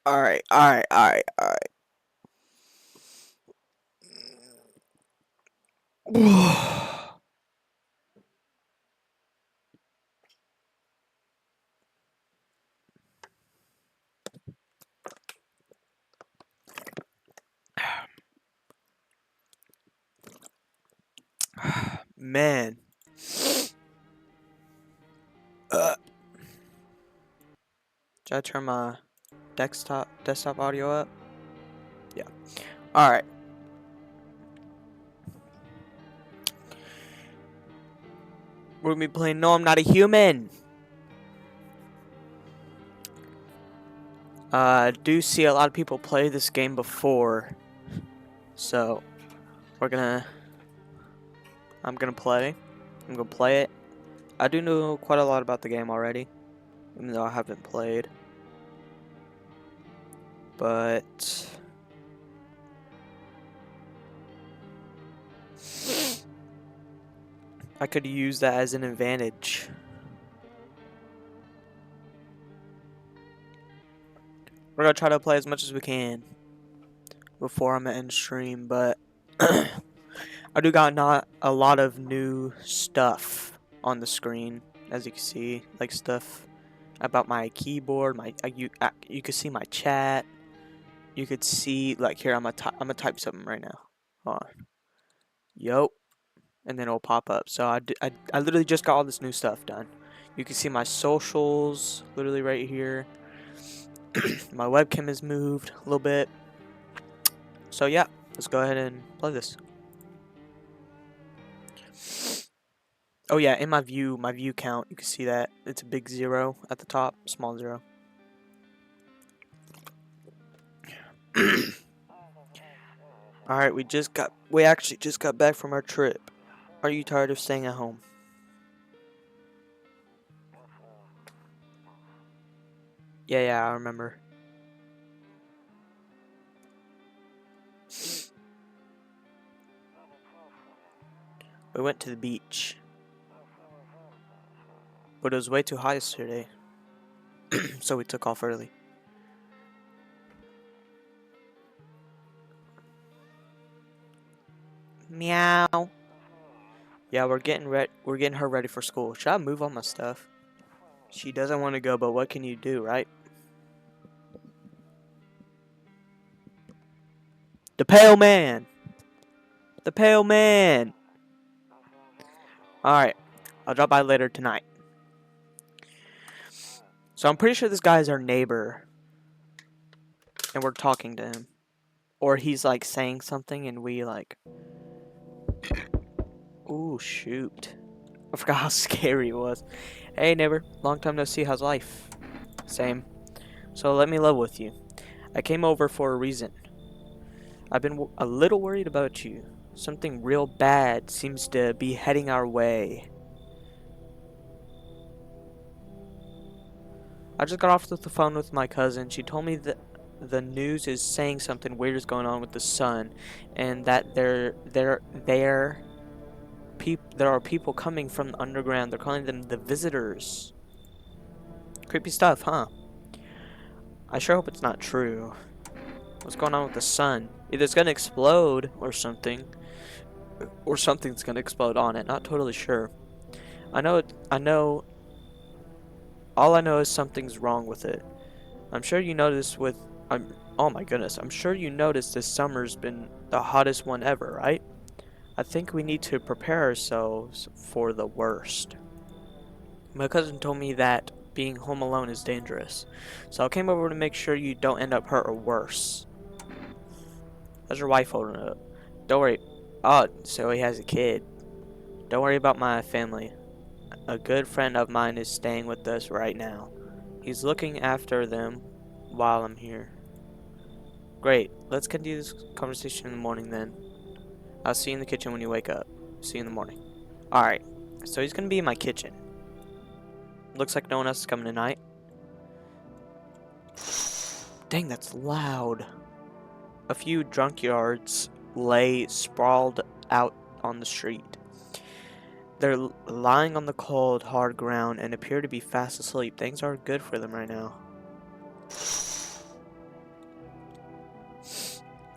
Alright, alright, alright, alright. Man. Should I turn my desktop audio up? Yeah. Alright. We're gonna be playing No, I'm Not a Human. I do see a lot of people play this game before. So, I'm gonna play. I'm gonna play it. I do know quite a lot about the game already, even though I haven't played. But I could use that as an advantage. We're gonna try to play as much as we can before I'm gonna end stream, but I do got not a lot of new stuff on the screen, as you can see, like stuff about my keyboard. You can see my chat. You could see, like, here, I'm gonna type something right now. Hold on. Yup. And then it'll pop up. So I literally just got all this new stuff done. You can see my socials literally right here. My webcam is moved a little bit. So yeah, let's go ahead and play this. Oh yeah, in my view count, you can see that it's a big 0 at the top, small 0. Alright, we actually just got back from our trip. Are you tired of staying at home? Yeah, I remember. We went to the beach. But it was way too hot yesterday. So we took off early. Meow. Yeah, we're getting her ready for school. Should I move all my stuff? She doesn't want to go, but what can you do, right? The Pale Man! The Pale Man! Alright, I'll drop by later tonight. So I'm pretty sure this guy is our neighbor. And we're talking to him. Or he's like saying something and we like... Ooh, shoot. I forgot how scary it was. Hey neighbor, long time no see, how's life? Same. So let me level with you. I came over for a reason. I've been a little worried about you. Something real bad seems to be heading our way. I just got off the phone with my cousin. She told me that the news is saying something weird is going on with the sun, and that there are people coming from the underground. They're calling them the visitors. Creepy stuff, huh? I sure hope it's not true. What's going on with the sun? Either it's gonna explode or something. Or something's gonna explode on it. Not totally sure. All I know is something's wrong with it. I'm sure you noticed oh my goodness, I'm sure you noticed this summer's been the hottest one ever, right? I think we need to prepare ourselves for the worst. My cousin told me that being home alone is dangerous, so I came over to make sure you don't end up hurt or worse. How's your wife holding up? Don't worry. Oh, so he has a kid. Don't worry about my family. A good friend of mine is staying with us right now. He's looking after them while I'm here. Great. Let's continue this conversation in the morning then. I'll see you in the kitchen when you wake up. See you in the morning. Alright. So he's going to be in my kitchen. Looks like no one else is coming tonight. Dang, that's loud. A few drunkards lay sprawled out on the street. They're lying on the cold, hard ground and appear to be fast asleep. Things aren't good for them right now.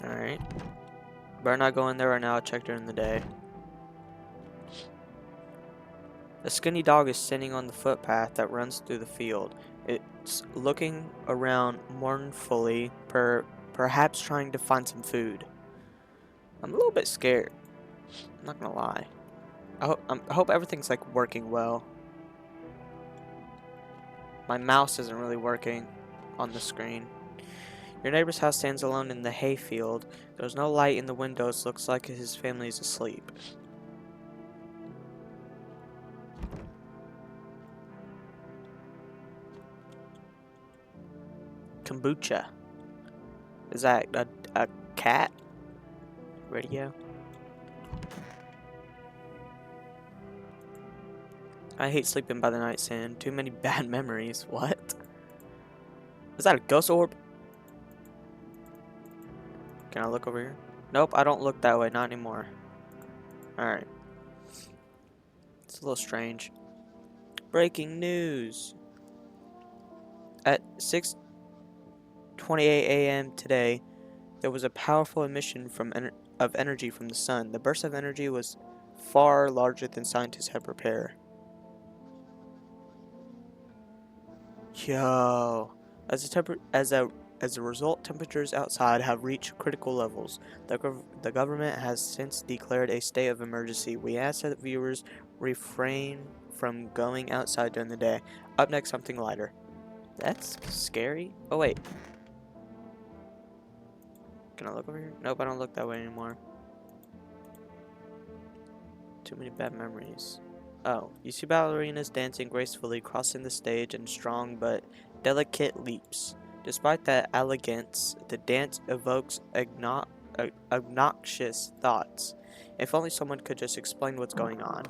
Alright. Better not go in there right now. I'll check during the day. A skinny dog is sitting on the footpath that runs through the field. It's looking around mournfully, perhaps trying to find some food. I'm a little bit scared. I'm not gonna lie. I hope everything's like working well. My mouse isn't really working on the screen. Your neighbor's house stands alone in the hayfield. There's no light in the windows. Looks like his family is asleep. Kombucha. Is that a cat? Radio? I hate sleeping by the nightstand. Too many bad memories. What? Is that a ghost orb? Can I look over here? Nope, I don't look that way. Not anymore. Alright. It's a little strange. Breaking news. At 6:28 a.m. today, there was a powerful emission of energy from the sun. The burst of energy was far larger than scientists had prepared. Yo, as a result, temperatures outside have reached critical levels. The government has since declared a state of emergency. We ask that viewers refrain from going outside during the day. Up next, something lighter. That's scary. Oh wait, can I look over here? Nope, I don't look that way anymore. Too many bad memories. Oh, you see ballerinas dancing gracefully, crossing the stage in strong but delicate leaps. Despite that elegance, the dance evokes obnoxious thoughts. If only someone could just explain what's going on.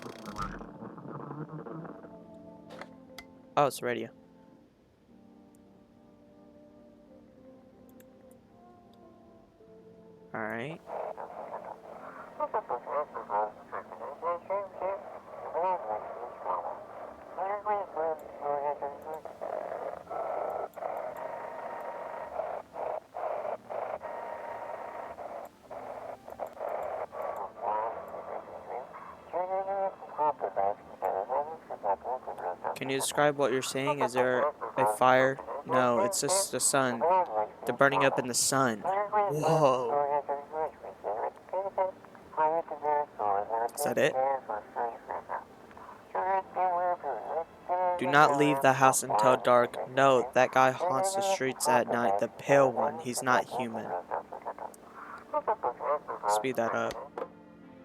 Oh, it's the radio. Alright. Can you describe what you're seeing? Is there a fire? No, it's just the sun. They're burning up in the sun. Whoa. Is that it? Do not leave the house until dark. No, that guy haunts the streets at night. The pale one. He's not human. Speed that up.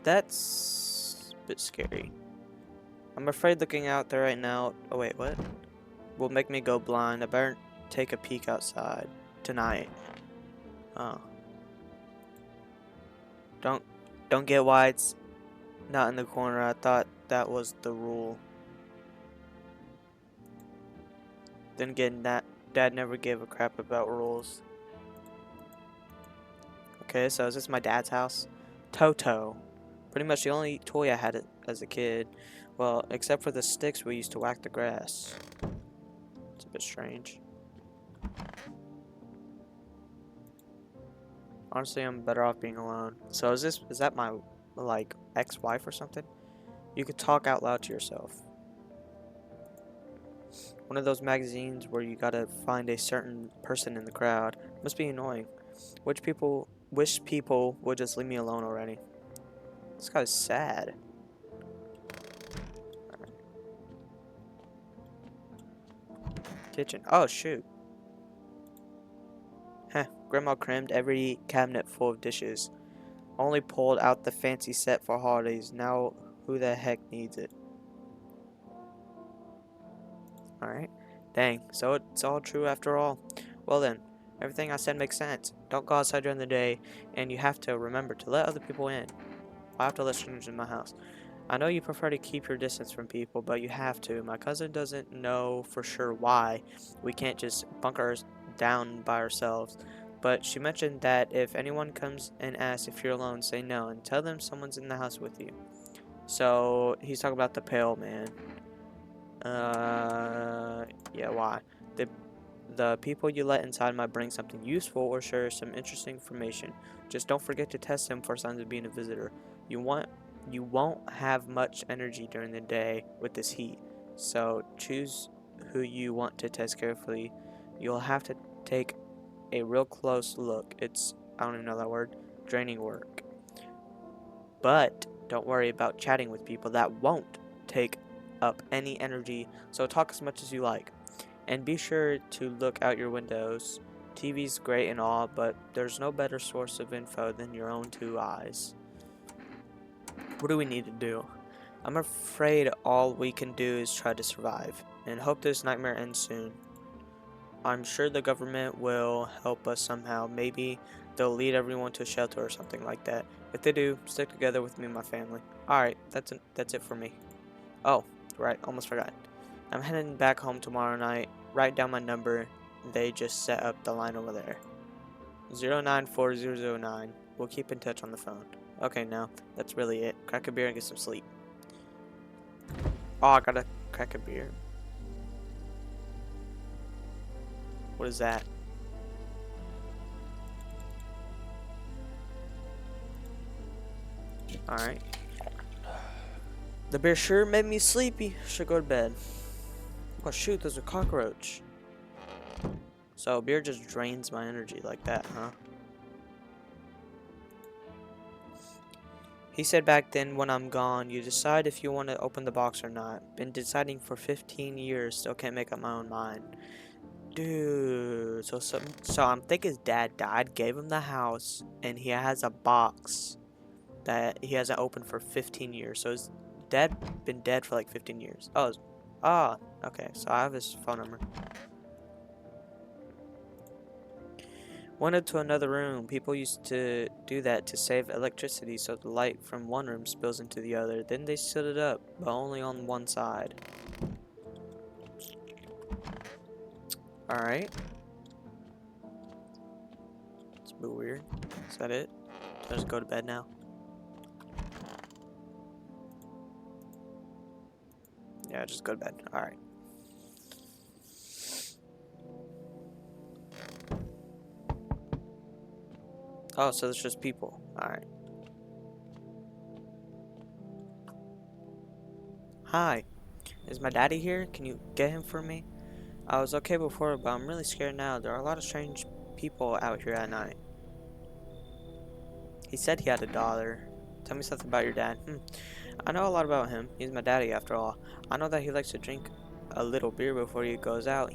That's a bit scary. I'm afraid looking out there right now. Oh wait, what? Will make me go blind. I better take a peek outside tonight. Oh. Don't get why it's not in the corner. I thought that was the rule. Then again, Dad never gave a crap about rules. Okay, so is this my dad's house? Toto. Pretty much the only toy I had as a kid. Well, except for the sticks we used to whack the grass. It's a bit strange. Honestly, I'm better off being alone. So is that my, like, ex-wife or something? You could talk out loud to yourself. One of those magazines where you gotta find a certain person in the crowd. Must be annoying. Wish people would just leave me alone already. This guy's sad. Right. Kitchen. Oh shoot. Heh, Grandma crammed every cabinet full of dishes. Only pulled out the fancy set for holidays. Now who the heck needs it? Alright. Dang, so it's all true after all. Well then, everything I said makes sense. Don't go outside during the day, and you have to remember to let other people in. I have to let strangers in my house. I know you prefer to keep your distance from people, but you have to. My cousin doesn't know for sure why we can't just bunker down by ourselves. But she mentioned that if anyone comes and asks if you're alone, say no and tell them someone's in the house with you. So he's talking about the pale man. Yeah, why? The people you let inside might bring something useful or share some interesting information. Just don't forget to test them for signs of being a visitor. You won't have much energy during the day with this heat, so choose who you want to test carefully. You'll have to take a real close look. It's, I don't even know that word, draining work. But don't worry about chatting with people. That won't take up any energy, so talk as much as you like. And be sure to look out your windows. TV's great and all, but there's no better source of info than your own two eyes. What do we need to do? I'm afraid all we can do is try to survive, and hope this nightmare ends soon. I'm sure the government will help us somehow. Maybe they'll lead everyone to a shelter or something like that. If they do, stick together with me and my family. Alright, that's it for me. Oh, right, almost forgot. I'm heading back home tomorrow night. Write down my number. They just set up the line over there. 094009. We'll keep in touch on the phone. Okay, now, that's really it. Crack a beer and get some sleep. Oh, I gotta crack a beer. What is that? Alright. The beer sure made me sleepy. Should go to bed. Oh shoot, there's a cockroach. So beer just drains my energy like that, huh? He said back then, when I'm gone, you decide if you want to open the box or not. Been deciding for 15 years, still can't make up my own mind. Dude, so I'm thinking his dad died, gave him the house, and he has a box that he hasn't opened for 15 years. So his dad been dead for like 15 years. Okay, so I have his phone number. Went into another room. People used to do that to save electricity, so the light from one room spills into the other. Then they set it up, but only on one side. Alright. It's a bit weird. Is that it? Should I just go to bed now? Yeah, just go to bed. Alright. Oh, so it's just people. Alright. Hi. Is my daddy here? Can you get him for me? I was okay before, but I'm really scared now. There are a lot of strange people out here at night. He said he had a daughter. Tell me something about your dad. I know a lot about him. He's my daddy after all. I know that he likes to drink a little beer before he goes out.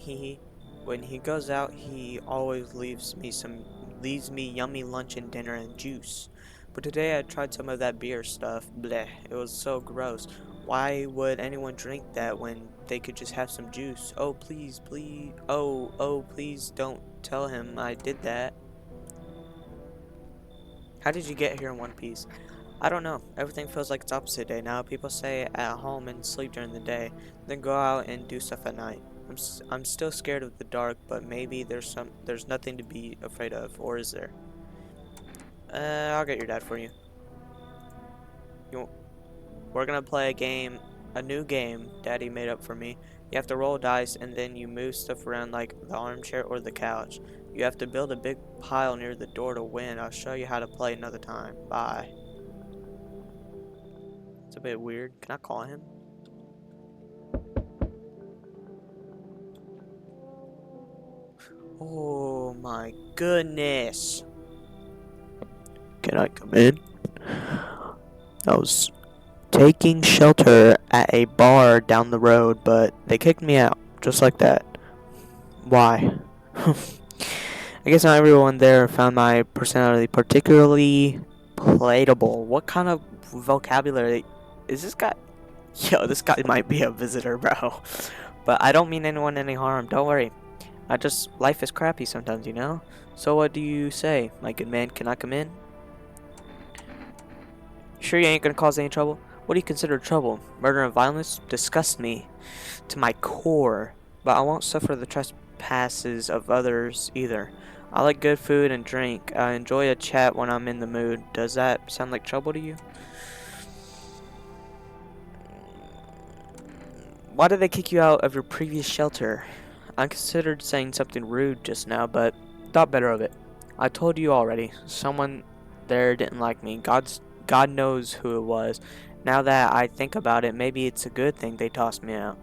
When he goes out, he always leaves me yummy lunch and dinner and juice. But today I tried some of that beer stuff. Bleh, it was so gross. Why would anyone drink that when they could just have some juice? Oh, please, please. Oh, please don't tell him I did that. How did you get here in one piece? I don't know. Everything feels like it's opposite day now. People stay at home and sleep during the day, then go out and do stuff at night. I'm still scared of the dark, but maybe there's nothing to be afraid of, or is there? I'll get your dad for you. We're gonna play a new game Daddy made up for me. You have to roll dice and then you move stuff around like the armchair or the couch. You have to build a big pile near the door to win. I'll show you how to play another time. Bye. It's a bit weird. Can I call him? Oh my goodness. Can I come in? I was taking shelter at a bar down the road, but they kicked me out, just like that. Why? I guess not everyone there found my personality particularly palatable. What kind of vocabulary is this guy? Yo, this guy might be a visitor, bro. But I don't mean anyone any harm, don't worry. Life is crappy sometimes, you know? So what do you say, my good man? Can I come in? Sure you ain't gonna cause any trouble? What do you consider trouble? Murder and violence disgust me to my core, but I won't suffer the trespasses of others either. I like good food and drink. I enjoy a chat when I'm in the mood. Does that sound like trouble to you? Why did they kick you out of your previous shelter? I considered saying something rude just now, but thought better of it. I told you already. Someone there didn't like me. God knows who it was. Now that I think about it, maybe it's a good thing they tossed me out.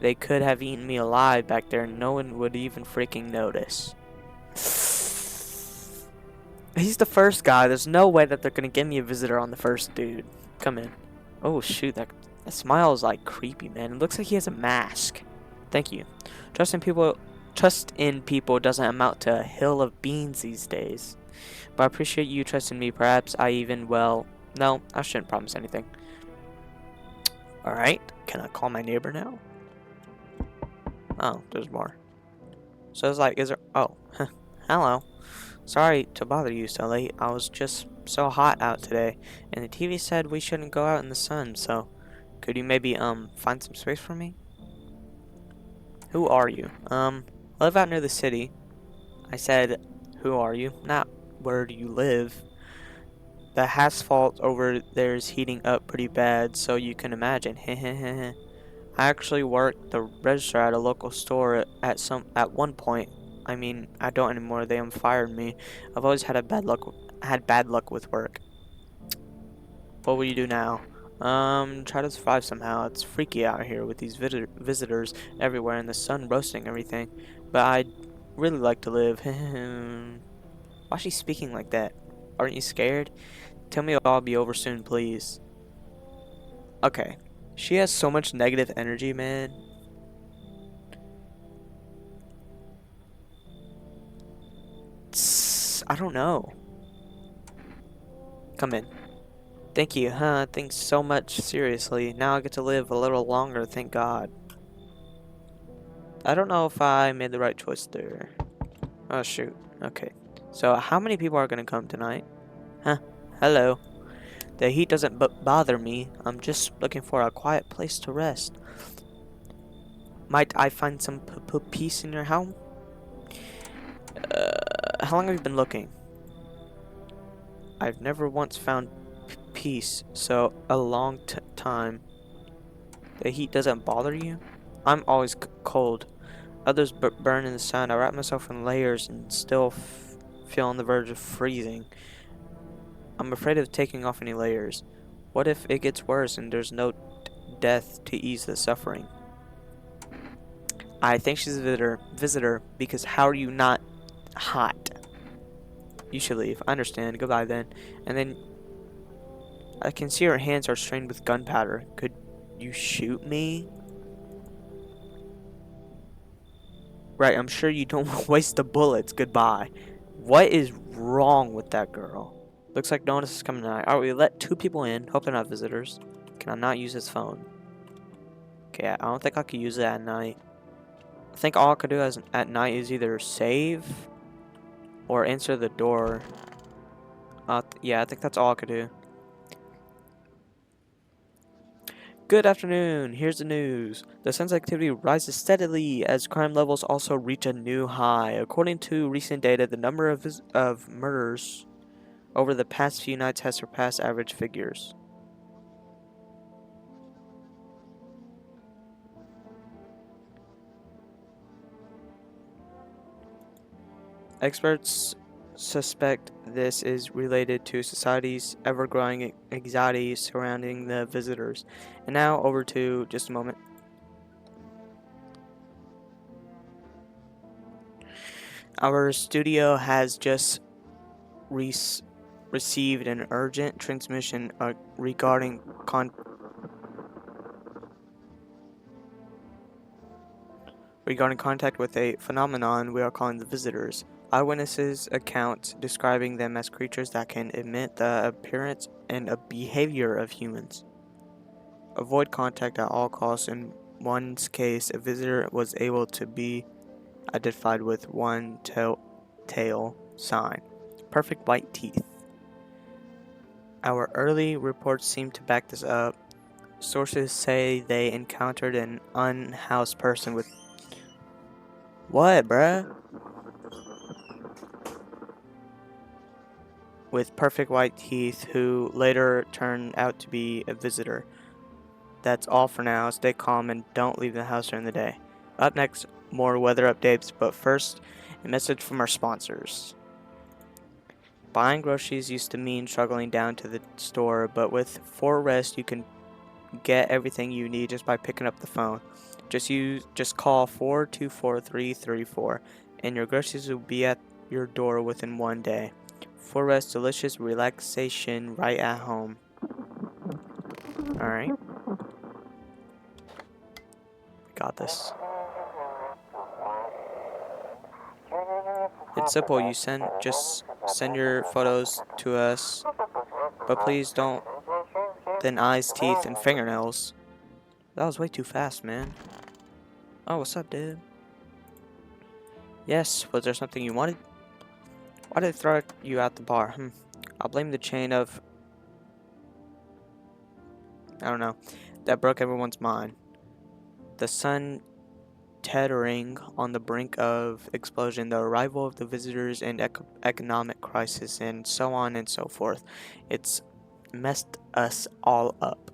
They could have eaten me alive back there and no one would even freaking notice. He's the first guy. There's no way that they're gonna give me a visitor on the first dude. Come in. Oh shoot, that smile is like creepy, man. It looks like he has a mask. Thank you. Trust in people doesn't amount to a hill of beans these days. But I appreciate you trusting me. Perhaps I even, well, no, I shouldn't promise anything. Alright, can I call my neighbor now? Oh, there's more. So it's like, is there, oh, hello. Sorry to bother you so late. I was just so hot out today, and the TV said we shouldn't go out in the sun, so could you maybe, find some space for me? Who are you? I live out near the city. I said, who are you? Not where do you live? The asphalt over there is heating up pretty bad, so you can imagine. I actually worked the register at a local store at one point. I mean, I don't anymore. They fired me. I've always had bad luck with work. What will you do now? Try to survive somehow. It's freaky out here with these visitors everywhere and the sun roasting everything. But I'd really like to live. Why is she speaking like that? Aren't you scared? Tell me it'll all be over soon, please. Okay. She has so much negative energy, man. I don't know. Come in. Thank you, huh? Thanks so much, seriously. Now I get to live a little longer, thank God. I don't know if I made the right choice there. Oh, shoot. Okay. So, how many people are gonna come tonight? Huh? Hello. The heat doesn't bother me. I'm just looking for a quiet place to rest. Might I find some peace in your home? How long have you been looking? I've never once found peace, so a long time. The heat doesn't bother you? I'm always cold. Others burn in the sun. I wrap myself in layers and still feel on the verge of freezing. I'm afraid of taking off any layers. What if it gets worse and there's no death to ease the suffering? I think she's a visitor because how are you not hot? You should leave. I understand. Goodbye then. And then I can see her hands are stained with gunpowder. Could you shoot me? Right, I'm sure you don't waste the bullets. Goodbye. What is wrong with that girl? Looks like no one else is coming tonight. Alright, we let 2 people in. Hope they're not visitors. Can I not use his phone? Okay, I don't think I could use it at night. I think all I could do at night is either save or answer the door. Yeah, I think that's all I could do. Good afternoon. Here's the news. The sun's activity rises steadily as crime levels also reach a new high. According to recent data, the number of murders over the past few nights has surpassed average figures. Experts suspect this is related to society's ever-growing anxiety surrounding the visitors. And now over to just a moment. Our studio has just received an urgent transmission regarding contact with a phenomenon we are calling the visitors. Eyewitnesses accounts describing them as creatures that can emit the appearance and a behavior of humans. Avoid contact at all costs. In one's case, a visitor was able to be identified with one tail sign. Perfect white teeth. Our early reports seem to back this up. Sources say they encountered an unhoused person with... What, bruh? With perfect white teeth who later turned out to be a visitor. That's all for now. Stay calm and don't leave the house during the day. Up next more weather updates, but first, a message from our sponsors. Buying groceries used to mean struggling down to the store, but with Rest, you can get everything you need just by picking up the phone. Just call 424-334 and your groceries will be at your door within 1 day. Rest, delicious relaxation right at home. Alright. Got this. It's simple, just send your photos to us, but please don't then eyes, teeth, and fingernails. That was way too fast, man. Oh, what's up, dude? Yes, was there something you wanted? Why did they throw you out the bar? I'll blame the chain of... I don't know. That broke everyone's mind. The sun teetering on the brink of explosion, the arrival of the visitors and economic crisis, and so on and so forth. It's messed us all up.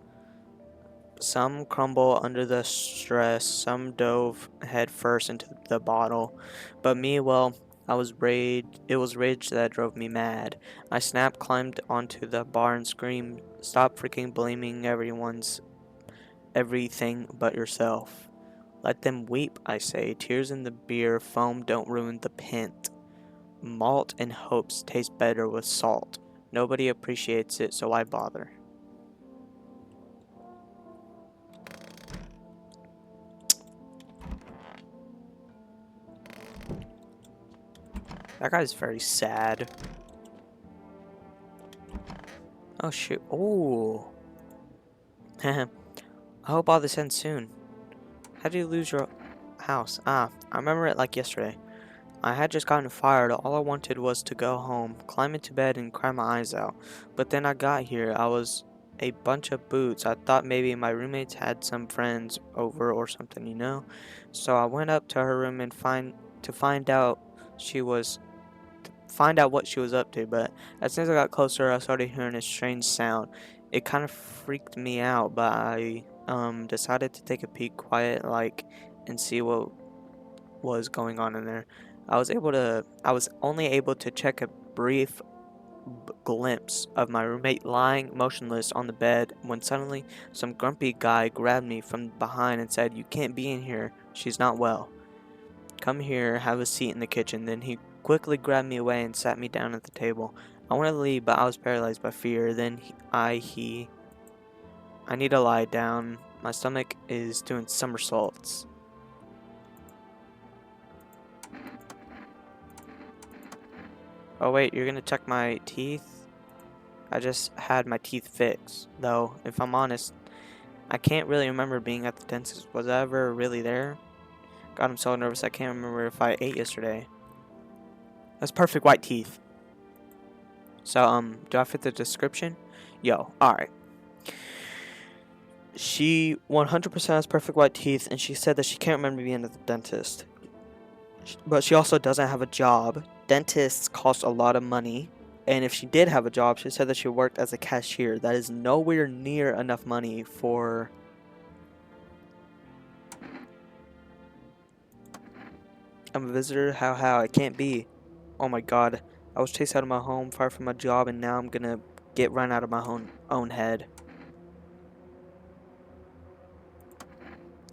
Some crumble under the stress, some dove head first into the bottle, but me, well, it was rage that drove me mad. I snapped, climbed onto the bar and screamed, "Stop freaking blaming everything but yourself." Let them weep, I say. Tears in the beer, foam don't ruin the pint. Malt and hopes taste better with salt. Nobody appreciates it, so why bother? That guy's very sad. Oh shoot. Oh. I hope all this ends soon. How did you lose your house? I remember it like yesterday. I had just gotten fired. All I wanted was to go home, climb into bed, and cry my eyes out. But then I got here. I was a bunch of boots. I thought maybe my roommates had some friends over or something, you know? So I went up to her room and find out what she was up to, but as soon as I got closer, I started hearing a strange sound. It kind of freaked me out, but I decided to take a peek quiet and see what was going on in there. I was only able to check a brief glimpse of my roommate lying motionless on the bed when suddenly some grumpy guy grabbed me from behind and said, "You can't be in here. She's not well. Come here, have a seat in the kitchen." Then he quickly grabbed me away and sat me down at the table. I wanted to leave, but I was paralyzed by fear. Then I need to lie down. My stomach is doing somersaults. Oh wait, you're gonna check my teeth? I just had my teeth fixed. Though, if I'm honest, I can't really remember being at the dentist. Was I ever really there? God, I'm so nervous I can't remember if I ate yesterday. That's perfect white teeth. So, do I fit the description? Yo, alright. She 100% has perfect white teeth, and she said that she can't remember being at the dentist. But she also doesn't have a job. Dentists cost a lot of money. And if she did have a job, she said that she worked as a cashier. That is nowhere near enough money for... I'm a visitor? How? It can't be. Oh my god. I was chased out of my home, fired from my job, and now I'm gonna get run out of my own head.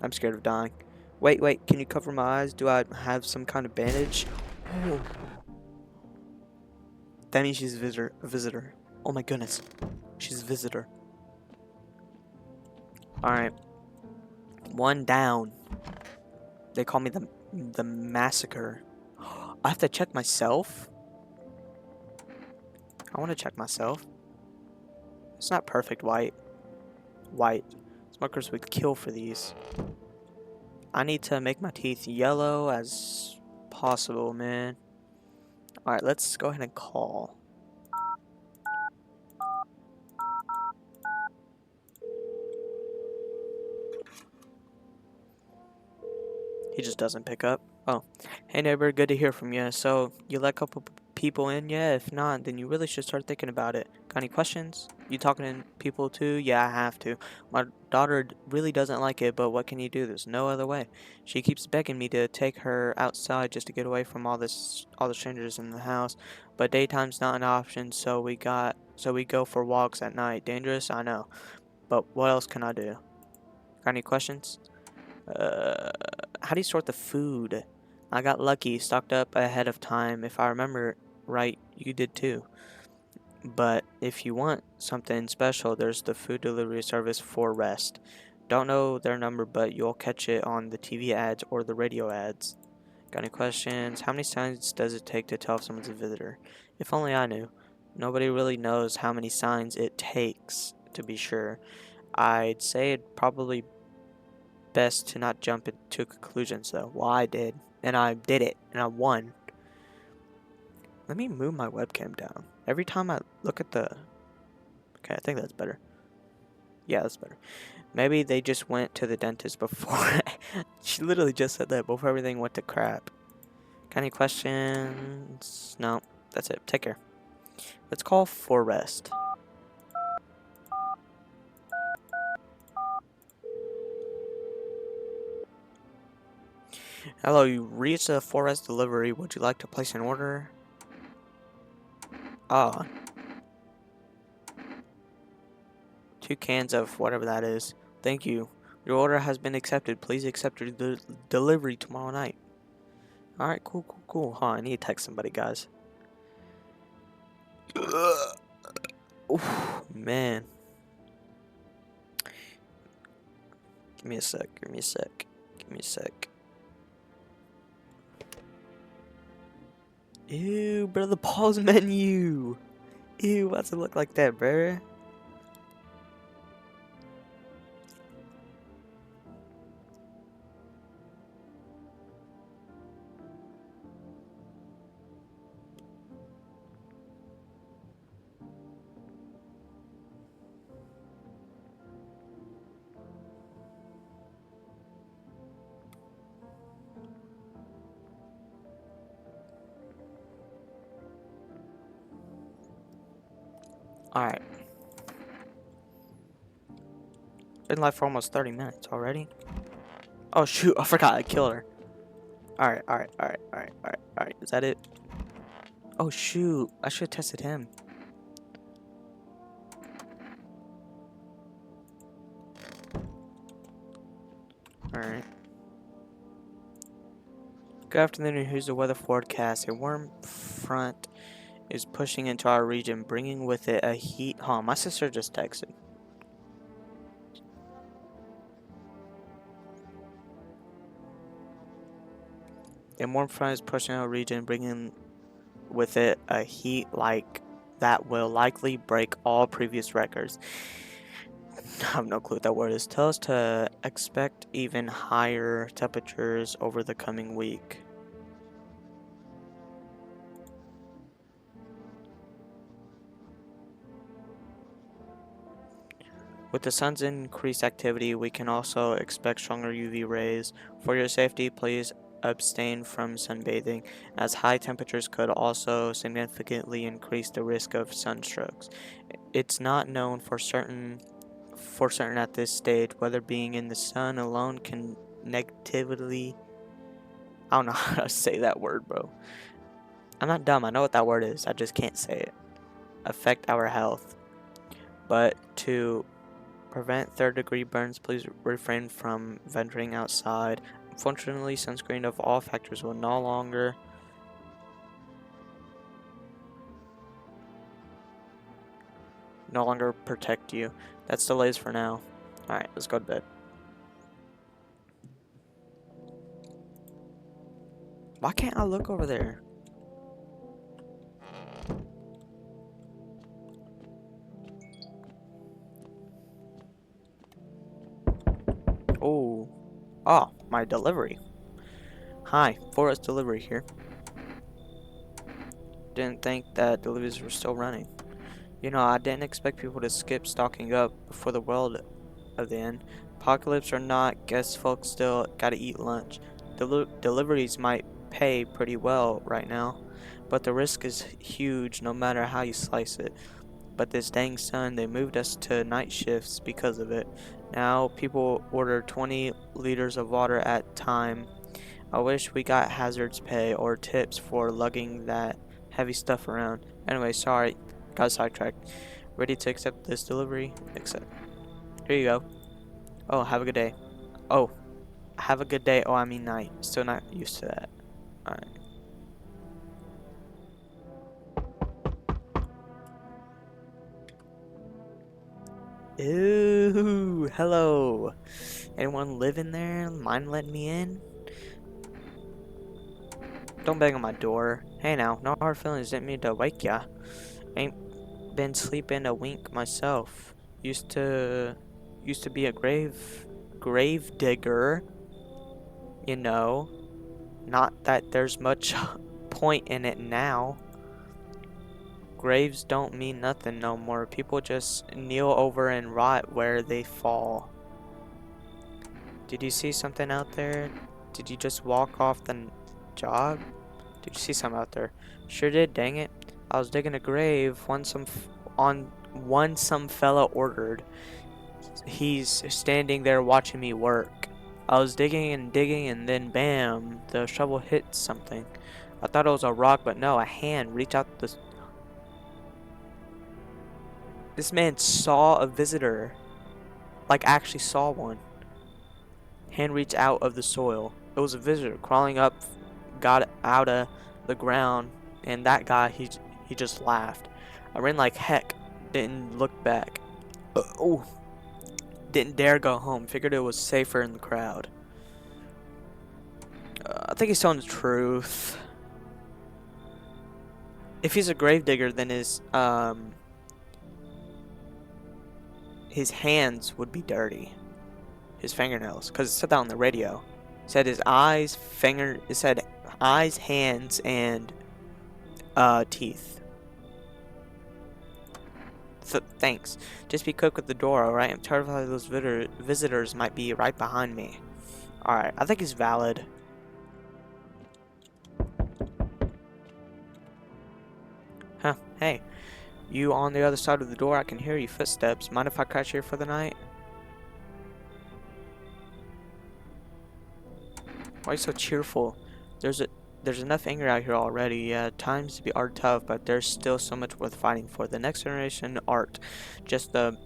I'm scared of dying. Wait, can you cover my eyes? Do I have some kind of bandage? Oh. That means she's a visitor. Oh my goodness. She's a visitor. Alright. One down. They call me the massacre. I have to check myself? I want to check myself. It's not perfect white. Smokers would kill for these. I need to make my teeth yellow as possible, man. Alright, let's go ahead and call. He just doesn't pick up. Oh, hey neighbor, good to hear from you. So, you let a couple people in yet? If not, then you really should start thinking about it. Got any questions? You talking to people too? Yeah, I have to. My daughter really doesn't like it, but what can you do? There's no other way. She keeps begging me to take her outside just to get away from all the strangers in the house. But daytime's not an option, so we go for walks at night. Dangerous, I know. But what else can I do? Got any questions? How do you sort the food? I got lucky, stocked up ahead of time. If I remember right, you did too. But if you want something special, there's the food delivery service for Rest. Don't know their number, but you'll catch it on the TV ads or the radio ads. Got any questions? How many signs does it take to tell if someone's a visitor? If only I knew. Nobody really knows how many signs it takes, to be sure. I'd say it'd probably best to not jump into conclusions though. Well, I did. And I did it. And I won. Let me move my webcam down. Every time I look at the... Okay, I think that's better. Yeah, that's better. Maybe they just went to the dentist before... She literally just said that before everything went to crap. Got any questions? No. That's it. Take care. Let's call for Rest. Hello, you reached the Forest delivery. Would you like to place an order? Ah. 2 cans of whatever that is. Thank you. Your order has been accepted. Please accept your delivery tomorrow night. Alright, cool. Huh, I need to text somebody, guys. Oof, man. Give me a sec. Ew, bro, the pause menu. Ew, why's it look like that, bro? Alright. Been live for almost 30 minutes already. Oh shoot, I forgot I killed her. Alright. Is that it? Oh shoot, I should have tested him. Alright. Good afternoon, here's the weather forecast. A warm front is pushing into our region, bringing with it a heat... Huh, my sister just texted. A warm front is pushing our region, bringing with it a heat like that will likely break all previous records. I have no clue what that word is. Tell us to expect even higher temperatures over the coming week. With the sun's increased activity, we can also expect stronger UV rays. For your safety, please abstain from sunbathing, as high temperatures could also significantly increase the risk of sunstrokes. It's not known for certain at this stage whether being in the sun alone can negatively... I don't know how to say that word, bro. I'm not dumb, I know what that word is, I just can't say it. Affect our health. But to prevent third-degree burns, please refrain from venturing outside. Unfortunately, sunscreen of all factors will no longer protect you. That's the latest for now. Alright, let's go to bed. Why can't I look over there? Oh, my delivery. Hi, Forest Delivery here. Didn't think that deliveries were still running. You know, I didn't expect people to skip stocking up before the world of the end. Apocalypse or not, guess folks still gotta eat lunch. Deliveries might pay pretty well right now, but the risk is huge no matter how you slice it. But this dang sun, they moved us to night shifts because of it. Now people order 20 liters of water at a time. I wish we got hazards pay or tips for lugging that heavy stuff around. Anyway, sorry, got sidetracked. Ready to accept this delivery? Accept. Here you go. Oh, have a good day. Oh, have a good day. Oh, I mean night. Still not used to that. Alright. Ooh, hello. Anyone living there? Mind letting me in? Don't bang on my door. Hey now, no hard feelings, didn't mean to wake ya. Ain't been sleeping a wink myself. Used to be a grave digger, you know. Not that there's much point in it now. Graves don't mean nothing no more. People just kneel over and rot where they fall. Did you see something out there? Did you just walk off the job? Did you see something out there? Sure did, dang it. I was digging a grave one some fella ordered. He's standing there watching me work. I was digging and then bam, the shovel hit something. I thought it was a rock, but no, a hand reached out the... This man saw a visitor. Like, actually saw one. Hand reached out of the soil. It was a visitor crawling up, got out of the ground, and that guy, he just laughed. I ran like heck, didn't look back. Oh, didn't dare go home. Figured it was safer in the crowd. I think he's telling the truth. If he's a gravedigger, then his hands would be dirty. His fingernails, because it said that on the radio. It said his eyes, it said eyes, hands, and teeth. Thanks. Just be quick with the door, alright? I'm terrified those visitors might be right behind me. Alright, I think he's valid. Huh, hey. You on the other side of the door? I can hear your footsteps. Mind if I crash here for the night? Why are you so cheerful? There's enough anger out here already. Yeah, times are tough, but there's still so much worth fighting for. The next generation art, just the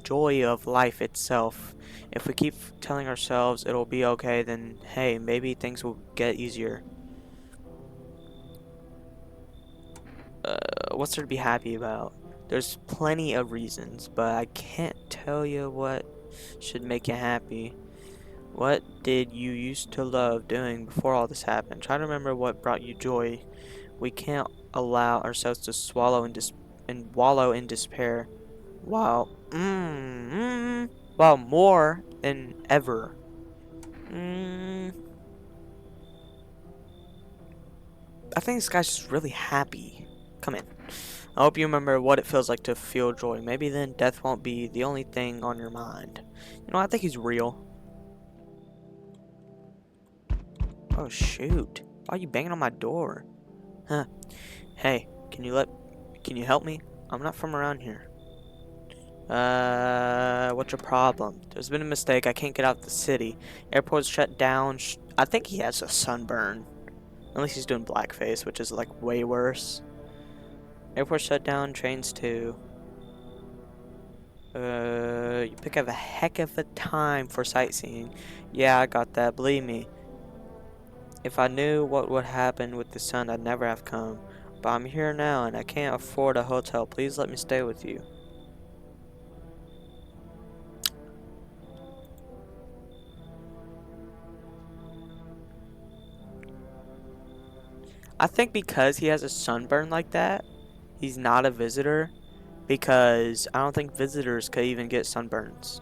joy of life itself. If we keep telling ourselves it'll be okay, then hey, maybe things will get easier. What's there to be happy about? There's plenty of reasons, but I can't tell you what should make you happy. What did you used to love doing before all this happened? Try to remember what brought you joy. We can't allow ourselves to wallow in despair. Wow. Wow, more than ever. I think this guy's just really happy. Come in. I hope you remember what it feels like to feel joy. Maybe then death won't be the only thing on your mind. You know, I think he's real. Oh shoot. Why are you banging on my door? Huh. Hey, can you help me? I'm not from around here. What's your problem? There's been a mistake. I can't get out of the city. Airport's shut down. I think he has a sunburn. Unless he's doing blackface, which is like way worse. Airport shut down, trains too. You pick up a heck of a time for sightseeing. Yeah, I got that, believe me. If I knew what would happen with the sun, I'd never have come. But I'm here now and I can't afford a hotel. Please let me stay with you. I think because he has a sunburn like that, he's not a visitor. Because I don't think visitors could even get sunburns.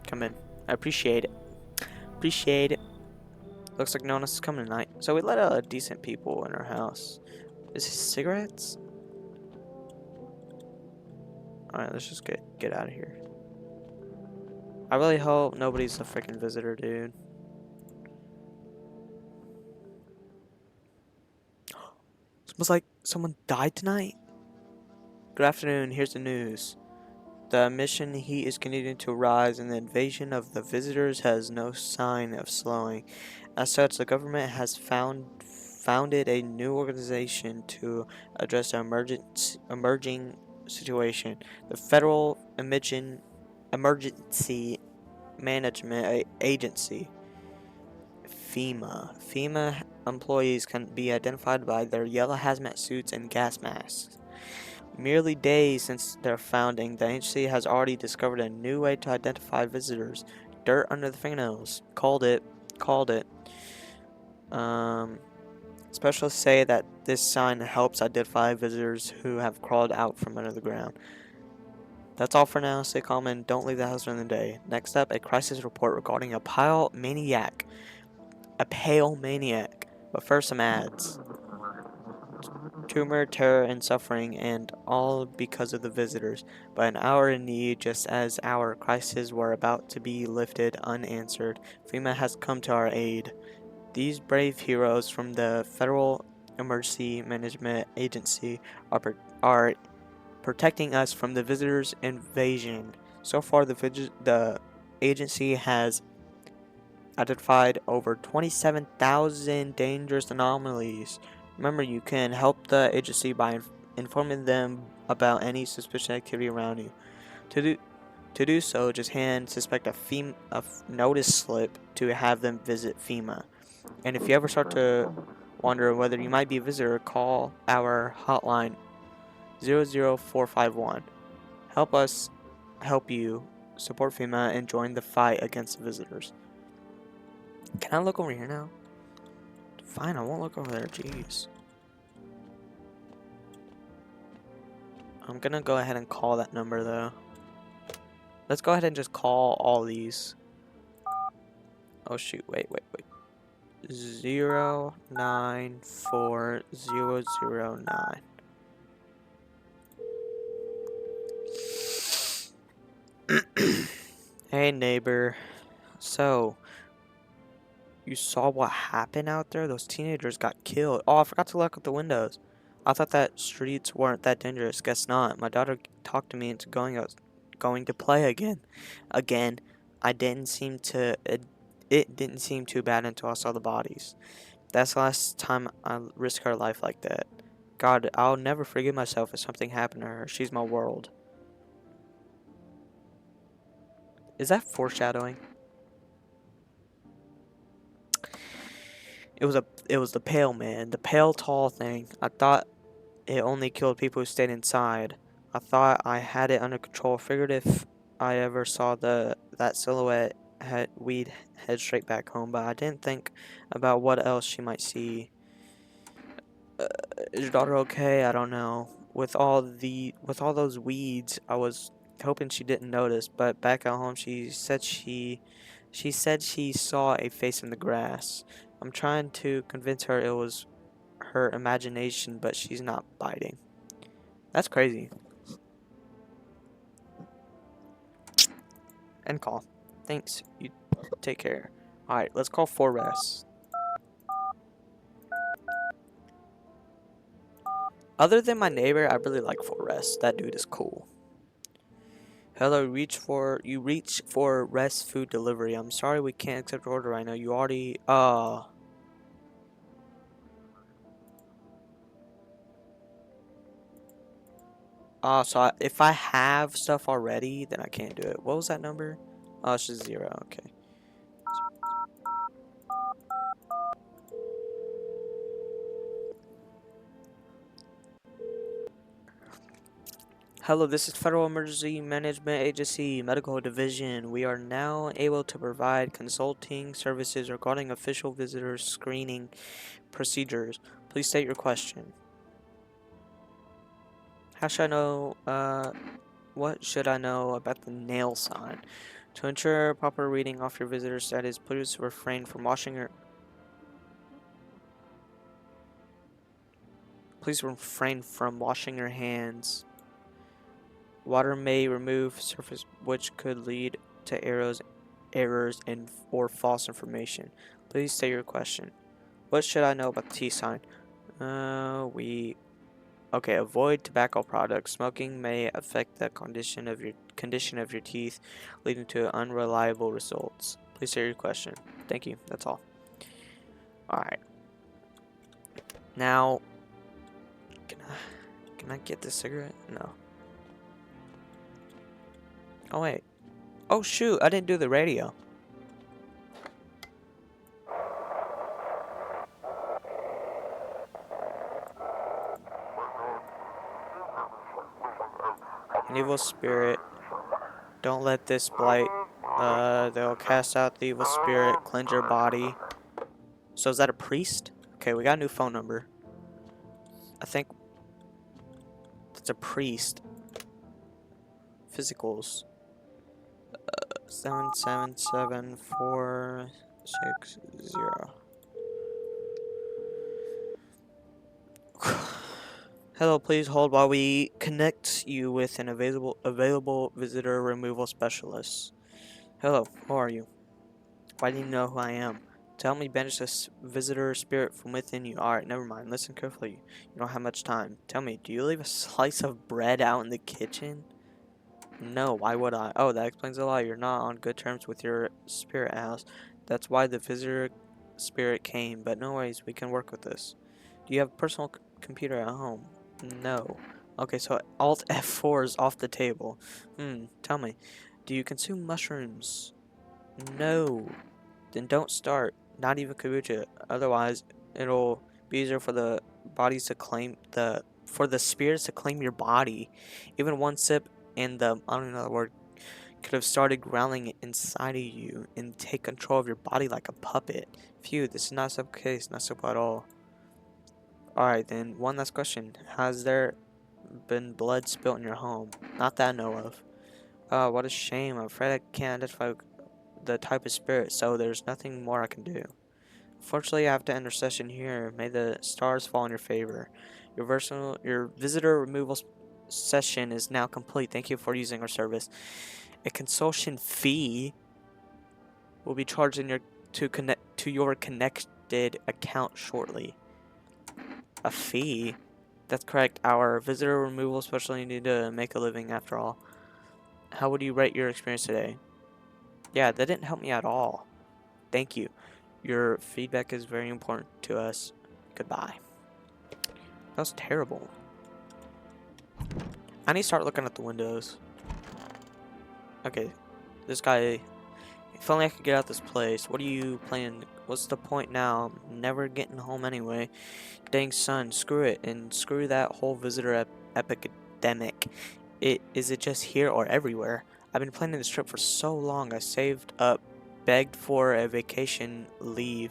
Come in. I appreciate it. Appreciate it. Looks like no one else is coming tonight. So we let decent people in our house. Is this cigarettes? Alright, let's just get out of here. I really hope nobody's a freaking visitor, dude. Smells like someone died tonight. Good afternoon, here's the news. The emission heat is continuing to rise and the invasion of the visitors has no sign of slowing. As such, the government has founded a new organization to address the emerging situation. The Federal Emergency Management Agency, FEMA. FEMA employees can be identified by their yellow hazmat suits and gas masks. Merely days since their founding, the agency has already discovered a new way to identify visitors. Dirt under the fingernails. Called it. Called it. Specialists say that this sign helps identify visitors who have crawled out from under the ground. That's all for now. Stay calm and don't leave the house during the day. Next up, a crisis report regarding a pale maniac. A pale maniac. But first, some ads. Tumor, terror, and suffering, and all because of the visitors. But an hour in need, just as our crises were about to be lifted unanswered, FEMA has come to our aid. These brave heroes from the Federal Emergency Management Agency are protecting us from the visitors' invasion. So far, the agency has identified over 27,000 dangerous anomalies. Remember, you can help the agency by informing them about any suspicious activity around you. To do so, just hand suspect a notice slip to have them visit FEMA. And if you ever start to wonder whether you might be a visitor, call our hotline 00451. Help us help you support FEMA and join the fight against the visitors. Can I look over here now? Fine, I won't look over there. Jeez. I'm gonna go ahead and call that number though. Let's go ahead and just call all these. Oh shoot, wait. 094009. Hey neighbor. So, you saw what happened out there? Those teenagers got killed. Oh, I forgot to lock up the windows. I thought that streets weren't that dangerous. Guess not. My daughter talked to me into going to play again. Again, I didn't seem to. It didn't seem too bad until I saw the bodies. That's the last time I risk her life like that. God, I'll never forgive myself if something happened to her. She's my world. Is that foreshadowing? It was the pale man, the pale tall thing. I thought it only killed people who stayed inside. I thought I had it under control. Figured if I ever saw that silhouette, we'd head straight back home. But I didn't think about what else she might see. Is your daughter okay? I don't know. With all those weeds, I was hoping she didn't notice. But back at home, she said she saw a face in the grass. I'm trying to convince her it was her imagination, but she's not biting. That's crazy. End call. Thanks. You take care. Alright, let's call Forrest. Other than my neighbor, I really like Forrest. That dude is cool. Hello, you reach for Rest Food Delivery. I'm sorry we can't accept your order right now. You already so if I have stuff already, then I can't do it. What was that number? Oh, it's just 0. Okay. Hello, this is Federal Emergency Management Agency Medical Division. We are now able to provide consulting services regarding official visitor screening procedures. Please state your question. How should I know, what should I know about the nail sign? To ensure proper reading off your visitor status, please refrain from washing your... Please refrain from washing your hands. Water may remove surface which could lead to errors or false information. Please state your question. What should I know about the T sign? Okay, avoid tobacco products. Smoking may affect the condition of your teeth, leading to unreliable results. Please state your question. Thank you. That's all. Alright. Now, can I get this cigarette? No. Oh, wait. Oh, shoot. I didn't do the radio. An evil spirit. Don't let this blight. They'll cast out the evil spirit, cleanse your body. So is that a priest? Okay, we got a new phone number. I think that's a priest. Physicals. 777460. Hello, please hold while we connect you with an available visitor removal specialist. Hello, who are you? Why do you know who I am? Tell me, banish this visitor spirit from within you. Alright, never mind. Listen carefully. You don't have much time. Tell me, do you leave a slice of bread out in the kitchen? No, why would I? Oh, that explains a lot. You're not on good terms with your spirit house. That's why the visitor spirit came. But no worries, we can work with this. Do you have a personal computer at home? No. Okay, so Alt F4 is off the table. Tell me, do you consume mushrooms? No. Then don't start. Not even kombucha. Otherwise, it'll be easier for the bodies to claim for the spirits to claim your body. Even one sip and the I don't know the word could have started growling inside of you and take control of your body like a puppet. Phew, this is not simple case, not simple at all. Alright then, one last question. Has there been blood spilt in your home? Not that I know of. What a shame. I'm afraid I can't identify the type of spirit, so there's nothing more I can do. Fortunately, I have to end our session here. May the stars fall in your favor. Your visitor removal session is now complete. Thank you for using our service. A consultation fee will be charged in your connected account shortly. A fee? That's correct. Our visitor removal specialist need to make a living after all. How would you rate your experience today? Yeah, that didn't help me at all. Thank you. Your feedback is very important to us. Goodbye. That was terrible. I need to start looking at the windows. Okay, this guy. If only I could get out this place. What are you planning? What's the point now? I'm never getting home anyway. Dang son, screw it, and screw that whole visitor epidemic. Is it just here or everywhere? I've been planning this trip for so long. I saved up, begged for a vacation leave,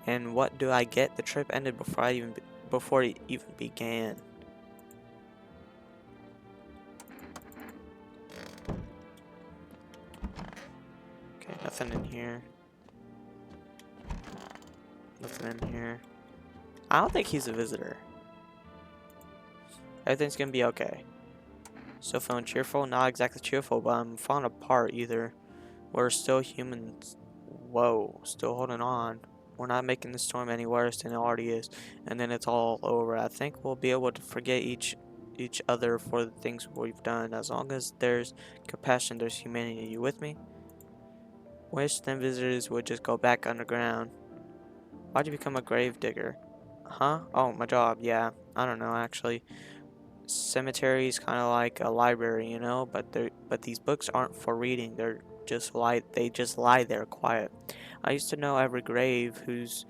and what do I get? The trip ended before it even began. Okay, nothing in here. Nothing in here. I don't think he's a visitor. Everything's gonna be okay. Still feeling cheerful? Not exactly cheerful, but I'm falling apart either. We're still humans. Whoa, still holding on. We're not making the storm any worse than it already is. And then it's all over. I think we'll be able to forget each other for the things we've done. As long as there's compassion, there's humanity. You with me? Wish them visitors would just go back underground. Why'd you become a grave digger? Huh? Oh, my job. Yeah. I don't know, actually. Cemetery is kind of like a library, you know, but these books aren't for reading. They just lie there quiet. I used to know every grave who's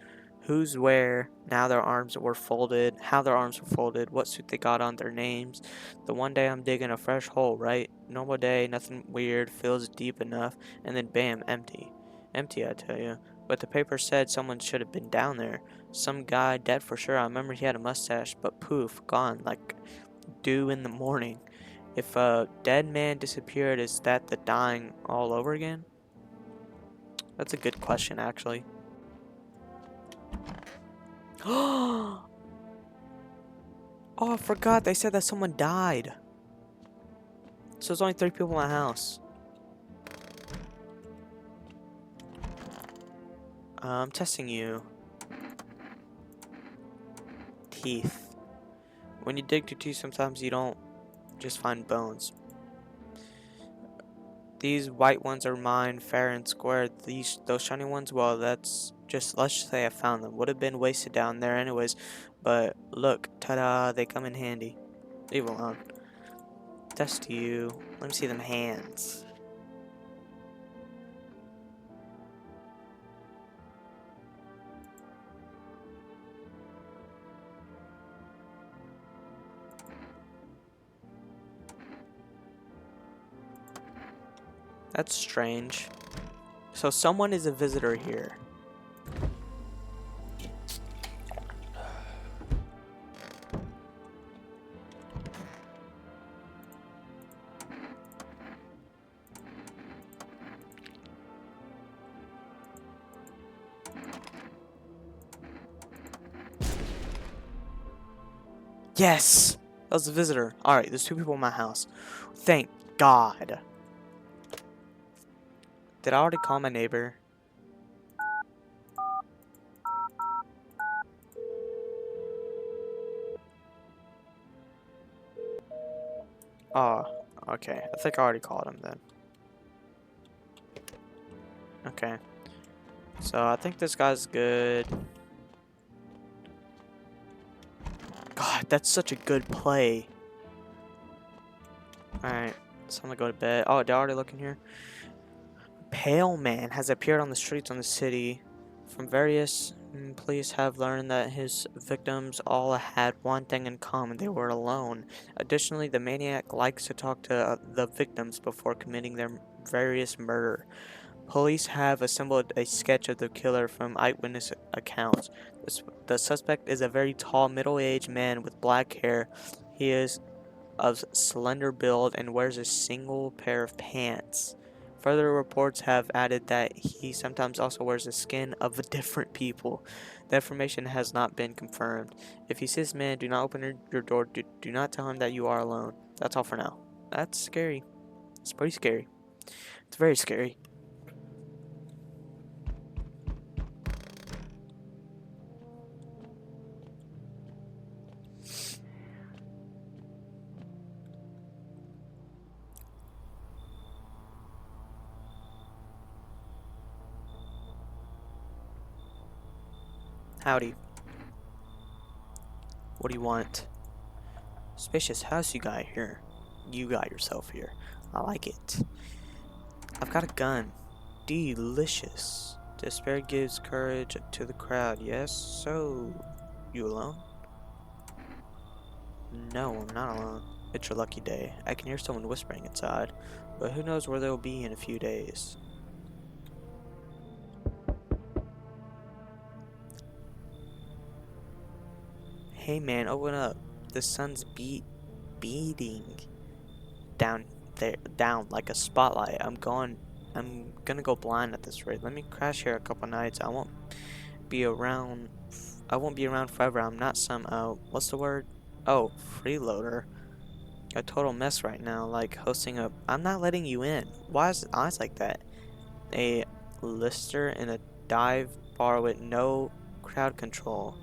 where, how their arms were folded, what suit they got on, their names. The one day I'm digging a fresh hole, right? Normal day, nothing weird, feels deep enough, and then bam, empty. Empty, I tell you. But the paper said someone should have been down there. Some guy, dead for sure. I remember he had a mustache, but poof, gone, like dew in the morning. If a dead man disappeared, is that the dying all over again? That's a good question, actually. Oh, I forgot. They said that someone died. So there's only 3 people in my house. I'm testing you. teeth. When you dig through teeth, sometimes you don't just find bones. These white ones are mine, fair and square. Those shiny ones, well, let's just say I found them. Would have been wasted down there anyways. But look, ta-da, they come in handy. Leave alone. That's you. Let me see them hands. That's strange. So someone is a visitor here. Yes! That was a visitor. Alright, there's 2 people in my house. Thank God. Did I already call my neighbor? Oh, okay. I think I already called him then. Okay. So I think this guy's good. God, that's such a good play. Alright, so I'm gonna go to bed. Oh, they're already looking here. Pale man has appeared on the streets of the city. From various police have learned that his victims all had one thing in common: they were alone. Additionally, the maniac likes to talk to the victims before committing their various murder. Police have assembled a sketch of the killer from eyewitness accounts. The suspect is a very tall, middle-aged man with black hair. He is of slender build and wears a single pair of pants. Further reports have added that he sometimes also wears the skin of different people. The information has not been confirmed. If you see this man, do not open your door. Do not tell him that you are alone. That's all for now. That's scary. It's pretty scary. It's very scary. Howdy. What do you want? Spacious house you got here. You got yourself here. I like it. I've got a gun. Delicious. Despair gives courage to the crowd. Yes, so you alone? No, I'm not alone. It's your lucky day. I can hear someone whispering inside, but who knows where they'll be in a few days. Hey man, open up. The sun's beating down there, down like a spotlight. I'm gonna go blind at this rate. Let me crash here a couple nights. I won't be around forever. I'm not some what's the word? Oh, freeloader. A total mess right now, like hosting a I'm not letting you in. Why is it eyes like that? A lister in a dive bar with no crowd control.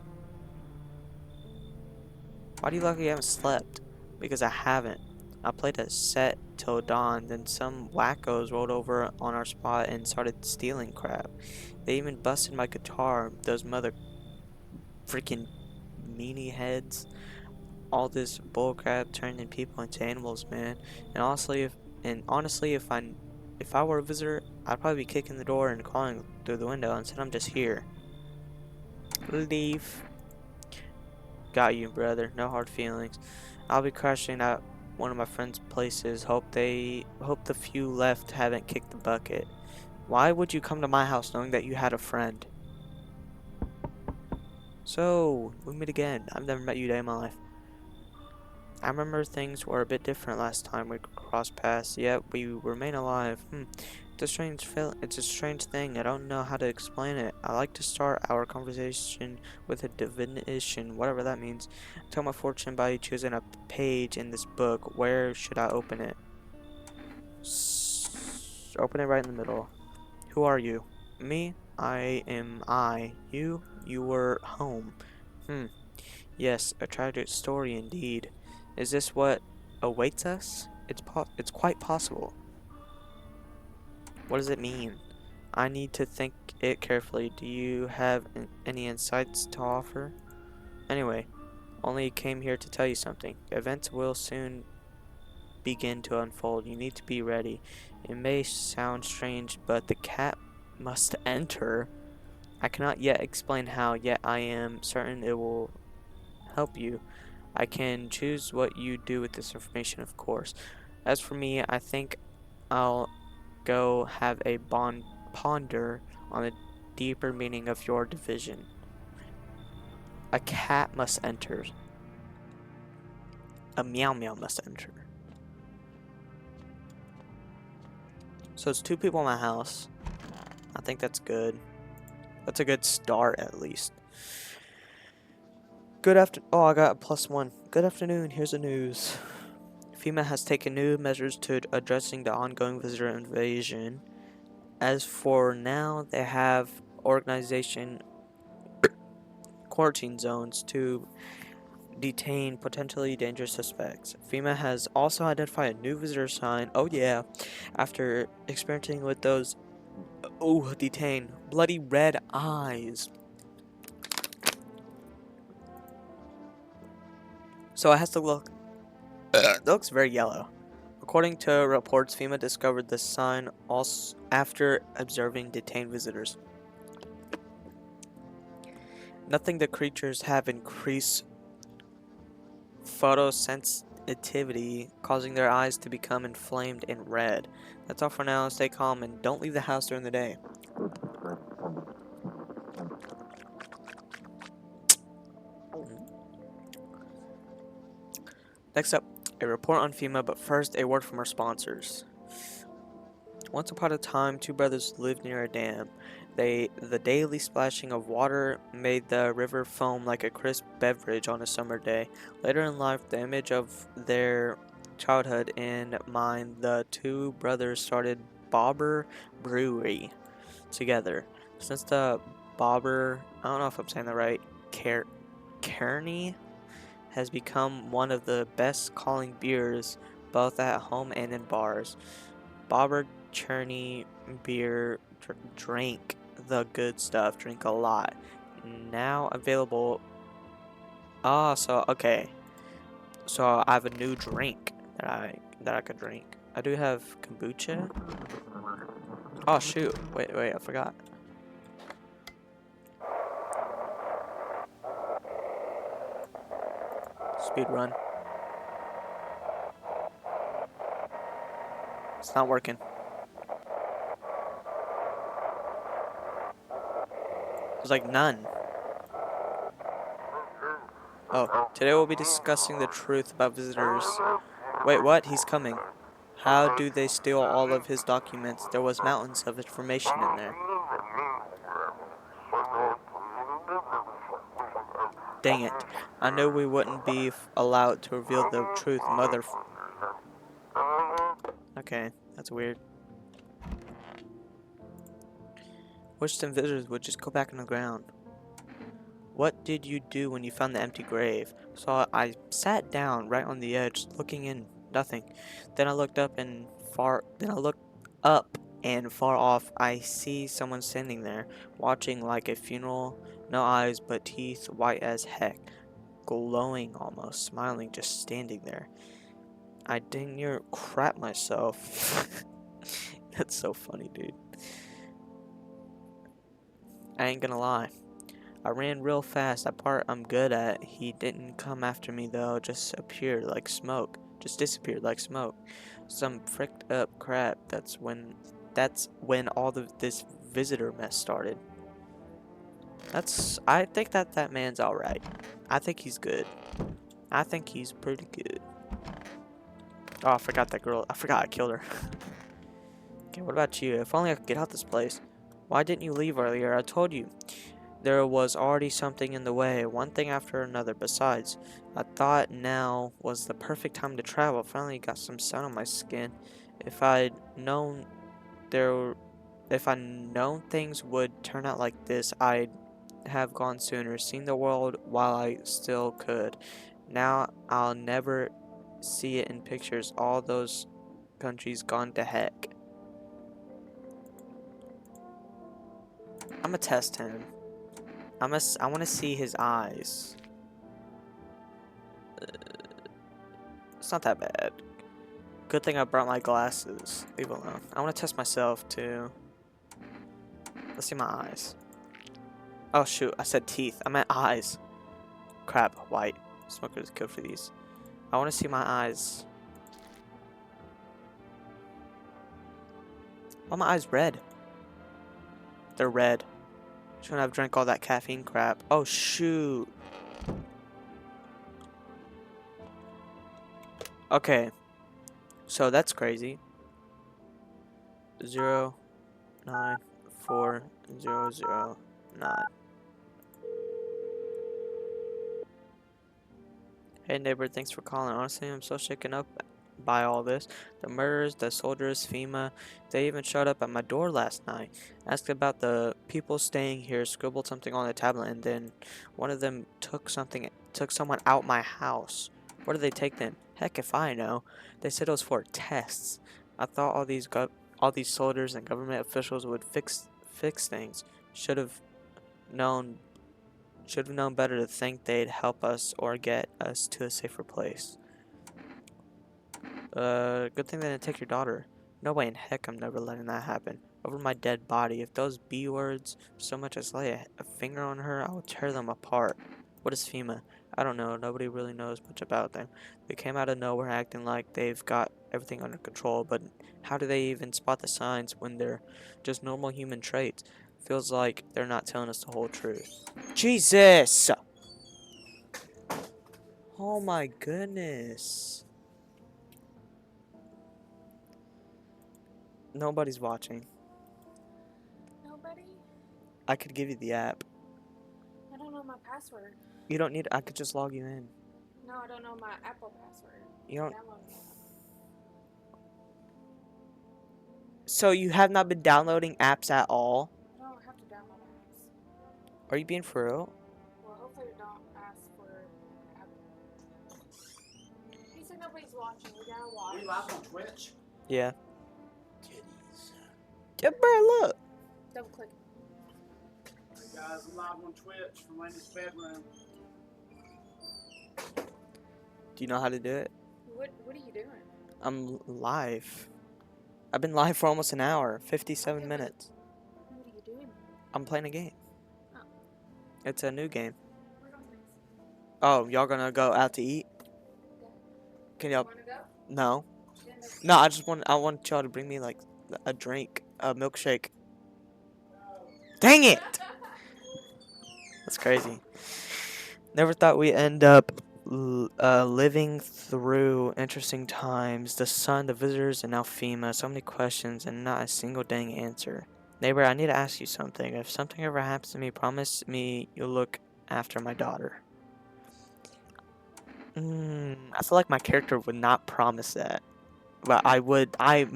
Why do you look like you haven't slept? Because I haven't. I played a set till dawn, then some wackos rolled over on our spot and started stealing crap. They even busted my guitar, those mother freaking meanie heads. All this bullcrap turning people into animals, man. And honestly, if I were a visitor, I'd probably be kicking the door and calling through the window. Instead, I'm just here. Leave. Got you, brother. No hard feelings. I'll be crashing at one of my friend's places. Hope the few left haven't kicked the bucket. Why would you come to my house knowing that you had a friend? So, we meet again. I've never met you a day in my life. I remember things were a bit different last time we crossed paths, yet we remain alive. It's a strange thing. I don't know how to explain it. I like to start our conversation with a divination, whatever that means. Tell my fortune by choosing a page in this book. Where should I open it? Open it right in the middle. Who are you? Me? I am I. You? You were home. Yes, a tragic story indeed. Is this what awaits us? It's quite possible. What does it mean? I need to think it carefully. Do you have any insights to offer? Anyway, only came here to tell you something. Events will soon begin to unfold. You need to be ready. It may sound strange, but the cat must enter. I cannot yet explain how, yet I am certain it will help you. I can choose what you do with this information, of course. As for me, I think I'll go have a ponder on the deeper meaning of your division. A cat must enter. A meow meow must enter. So it's two people in my house. I think that's good. That's a good start, at least. Oh, I got a +1. Good afternoon. Here's the news. FEMA has taken new measures to addressing the ongoing visitor invasion. As for now, they have organization quarantine zones to detain potentially dangerous suspects. FEMA has also identified a new visitor sign. Oh yeah, after experimenting with those detain bloody red eyes. So it has to look it looks very yellow. According to reports, FEMA discovered the sign also after observing detained visitors. Nothing the creatures have increased photosensitivity, causing their eyes to become inflamed and red. That's all for now. Stay calm and don't leave the house during the day. Next up, a report on FEMA, but first a word from our sponsors. Once upon a time, two brothers lived near a dam. The daily splashing of water made the river foam like a crisp beverage on a summer day. Later in life, the image of their childhood in mind, the two brothers started Bobber Brewery together. Since the Bobber, I don't know if I'm saying that right, Kearney has become one of the best calling beers both at home and in bars. Bobber Churney beer drink the good stuff, drink a lot. Now available. Okay. So I have a new drink that I could drink. I do have kombucha. Oh shoot! Wait, I forgot. Speed run. It's not working. There's like none. Oh, today we'll be discussing the truth about visitors. Wait, what? He's coming. How do they steal all of his documents? There was mountains of information in there. Dang it. I knew we wouldn't be allowed to reveal the truth, Okay, that's weird. Wish some visitors would just go back on the ground. What did you do when you found the empty grave? So I sat down right on the edge, looking in, nothing. Then I looked up and far off I see someone standing there, watching like a funeral, no eyes but teeth white as heck, glowing almost, smiling, just standing there. I dang near crap myself. That's so funny, dude. I ain't gonna lie. I ran real fast, that part I'm good at. He didn't come after me though, just appeared like smoke. Just disappeared like smoke. Some fricked up crap. That's when all this visitor mess started. I think that man's alright. I think he's good. I think he's pretty good. Oh, I forgot that girl. I forgot I killed her. Okay, what about you? If only I could get out this place. Why didn't you leave earlier? I told you. There was already something in the way, one thing after another. Besides, I thought now was the perfect time to travel. Finally got some sun on my skin. If I'd known things would turn out like this, I'd have gone sooner, seen the world while I still could. Now I'll never see it in pictures. All those countries gone to heck. I'm gonna test him. I want to see his eyes. It's not that bad. Good thing I brought my glasses. Leave it alone. I want to test myself too. Let's see my eyes. Oh shoot, I said teeth. I meant eyes. Crap, white. Smoker is good for these. I want to see my eyes. Why are my eyes red? They're red. Shouldn't have drank all that caffeine crap. Oh shoot. Okay. So that's crazy. 094009. Hey neighbor, thanks for calling. Honestly, I'm so shaken up by all this. The murders, the soldiers, FEMA, they even showed up at my door last night. Asked about the people staying here, scribbled something on the tablet, and then one of them took someone out my house. Where did they take them? Heck if I know. They said it was for tests. I thought all these soldiers and government officials would fix things. Should have known better to think they'd help us or get us to a safer place. Good thing they didn't take your daughter. No way in heck I'm never letting that happen. Over my dead body. If those B words so much as lay a finger on her, I will tear them apart. What is FEMA? I don't know. Nobody really knows much about them. They came out of nowhere acting like they've got everything under control, but how do they even spot the signs when they're just normal human traits? Feels like they're not telling us the whole truth. Jesus! Oh my goodness. Nobody's watching. Nobody? I could give you the app. I don't know my password. You don't need. I could just log you in. No, I don't know my Apple password. You don't. Download the app. So you have not been downloading apps at all? I don't have to download apps. Are you being for real? Well, hopefully you don't ask for Apple. He said nobody's watching. We gotta watch. Are you live on Twitch? Yeah. Titties. Yeah, bro, look. Double click. Hey guys, I'm live on Twitch from Randy's bedroom. Do you know how to do it? What are you doing? I'm live. I've been live for almost an hour, 57 Okay, minutes. What are you doing? I'm playing a game. Oh. It's a new game. We're going next. Oh, y'all gonna go out to eat? Okay. Can You y'all? wanna go? No. Then let's No, I want y'all to bring me like a drink, a milkshake. Dang it! That's crazy. Never thought we'd end up living through interesting times. The sun, the visitors, and now FEMA. So many questions and not a single dang answer. Neighbor, I need to ask you something. If something ever happens to me, promise me you'll look after my daughter. I feel like my character would not promise that. But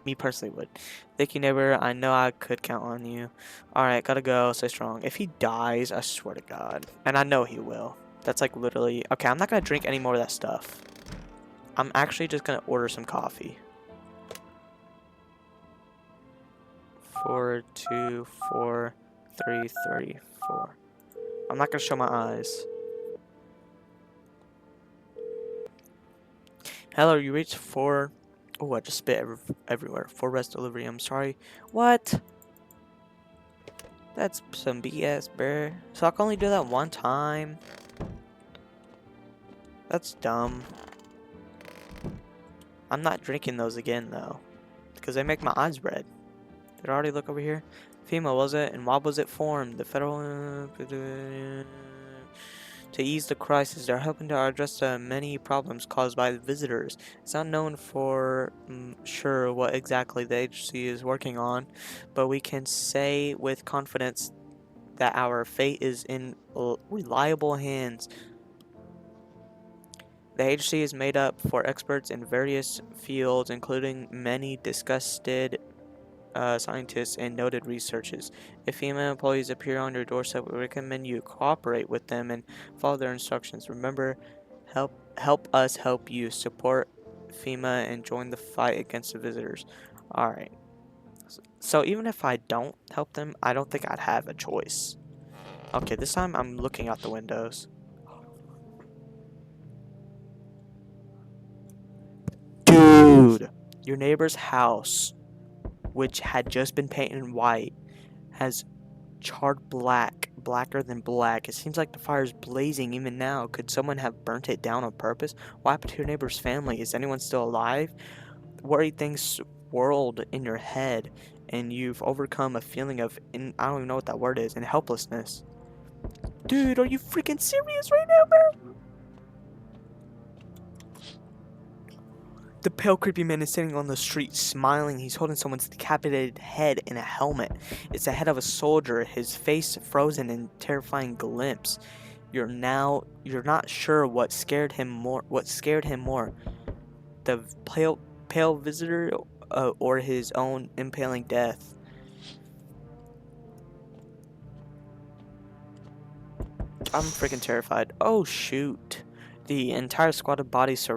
me personally would. Thank you, neighbor. I know I could count on you. Alright, gotta go. Stay strong. If he dies, I swear to God. And I know he will. That's like literally... Okay, I'm not gonna drink any more of that stuff. I'm actually just gonna order some coffee. 424334. I'm not gonna show my eyes. Hello, you reached 4... Oh, I just spit everywhere. 4 rest delivery. I'm sorry. What? That's some BS, bruh. So I can only do that one time. That's dumb. I'm not drinking those again, though. Because they make my eyes red. Did I already look over here? FEMA, was it? And why was it formed? The federal... To ease the crisis, they're helping to address the many problems caused by the visitors. It's not known for sure what exactly the agency is working on, but we can say with confidence that our fate is in reliable hands. The agency is made up for experts in various fields, including many disgusted scientists, and noted researchers. If female employees appear on your doorstep, we recommend you cooperate with them and follow their instructions. Remember, help us help you. Support FEMA and join the fight against the visitors. All right. So even if I don't help them, I don't think I'd have a choice. Okay, this time I'm looking out the windows. Dude, your neighbor's house, which had just been painted white, has charred black, blacker than black. It seems like the fire's blazing even now. Could someone have burnt it down on purpose? What happened to your neighbor's family? Is anyone still alive? Worried things swirled in your head, and you've overcome a feeling of, I don't even know what that word is, and helplessness. Dude, are you freaking serious right now, bro? The pale, creepy man is sitting on the street, smiling. He's holding someone's decapitated head in a helmet. It's the head of a soldier, his face frozen in terrifying glimpse. You're not sure what scared him more. The pale visitor, or his own impaling death. I'm freaking terrified. Oh shoot! The entire squad of bodies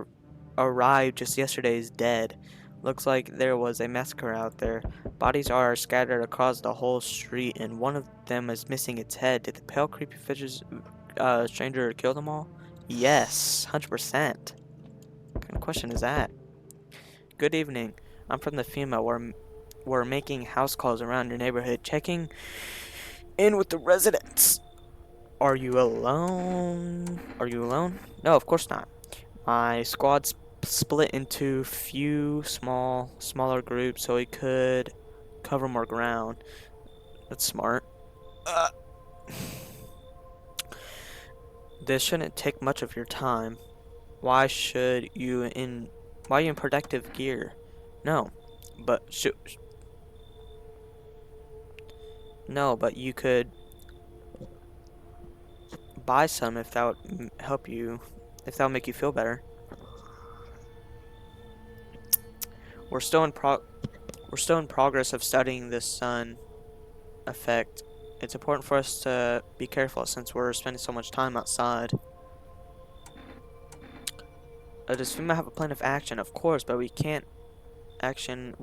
arrived just yesterday is dead. Looks like there was a massacre out there. Bodies are scattered across the whole street, and one of them is missing its head. Did the pale, creepy fishes, stranger kill them all? Yes, 100%. What kind of question is that? Good evening. I'm from the FEMA. We're making house calls around your neighborhood, checking in with the residents. Are you alone? Are you alone? No, of course not. My squad's split into smaller groups so we could cover more ground. That's smart. Uh, this shouldn't take much of your time. Why should you in why are you in protective gear? No, but no, but you could buy some if that would help you, if that would make you feel better. We're still in progress of studying the sun effect. It's important for us to be careful since we're spending so much time outside. Does FEMA have a plan of action? Of course, but we can't action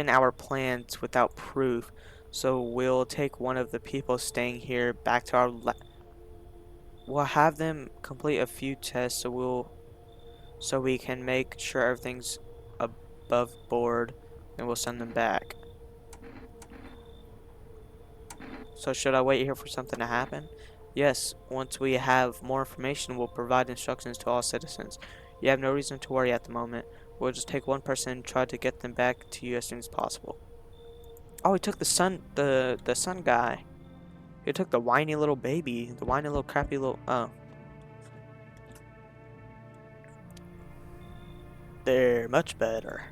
our plans without proof. So we'll take one of the people staying here back to our we'll have them complete a few tests so we can make sure everything's above board, and we'll send them back. So should I wait here for something to happen? Yes, once we have more information, we'll provide instructions to all citizens. You have no reason to worry at the moment. We'll just take one person and try to get them back to you as soon as possible. Oh, he took the sun guy. He took the whiny little baby, the whiny little crappy little, oh. They're much better.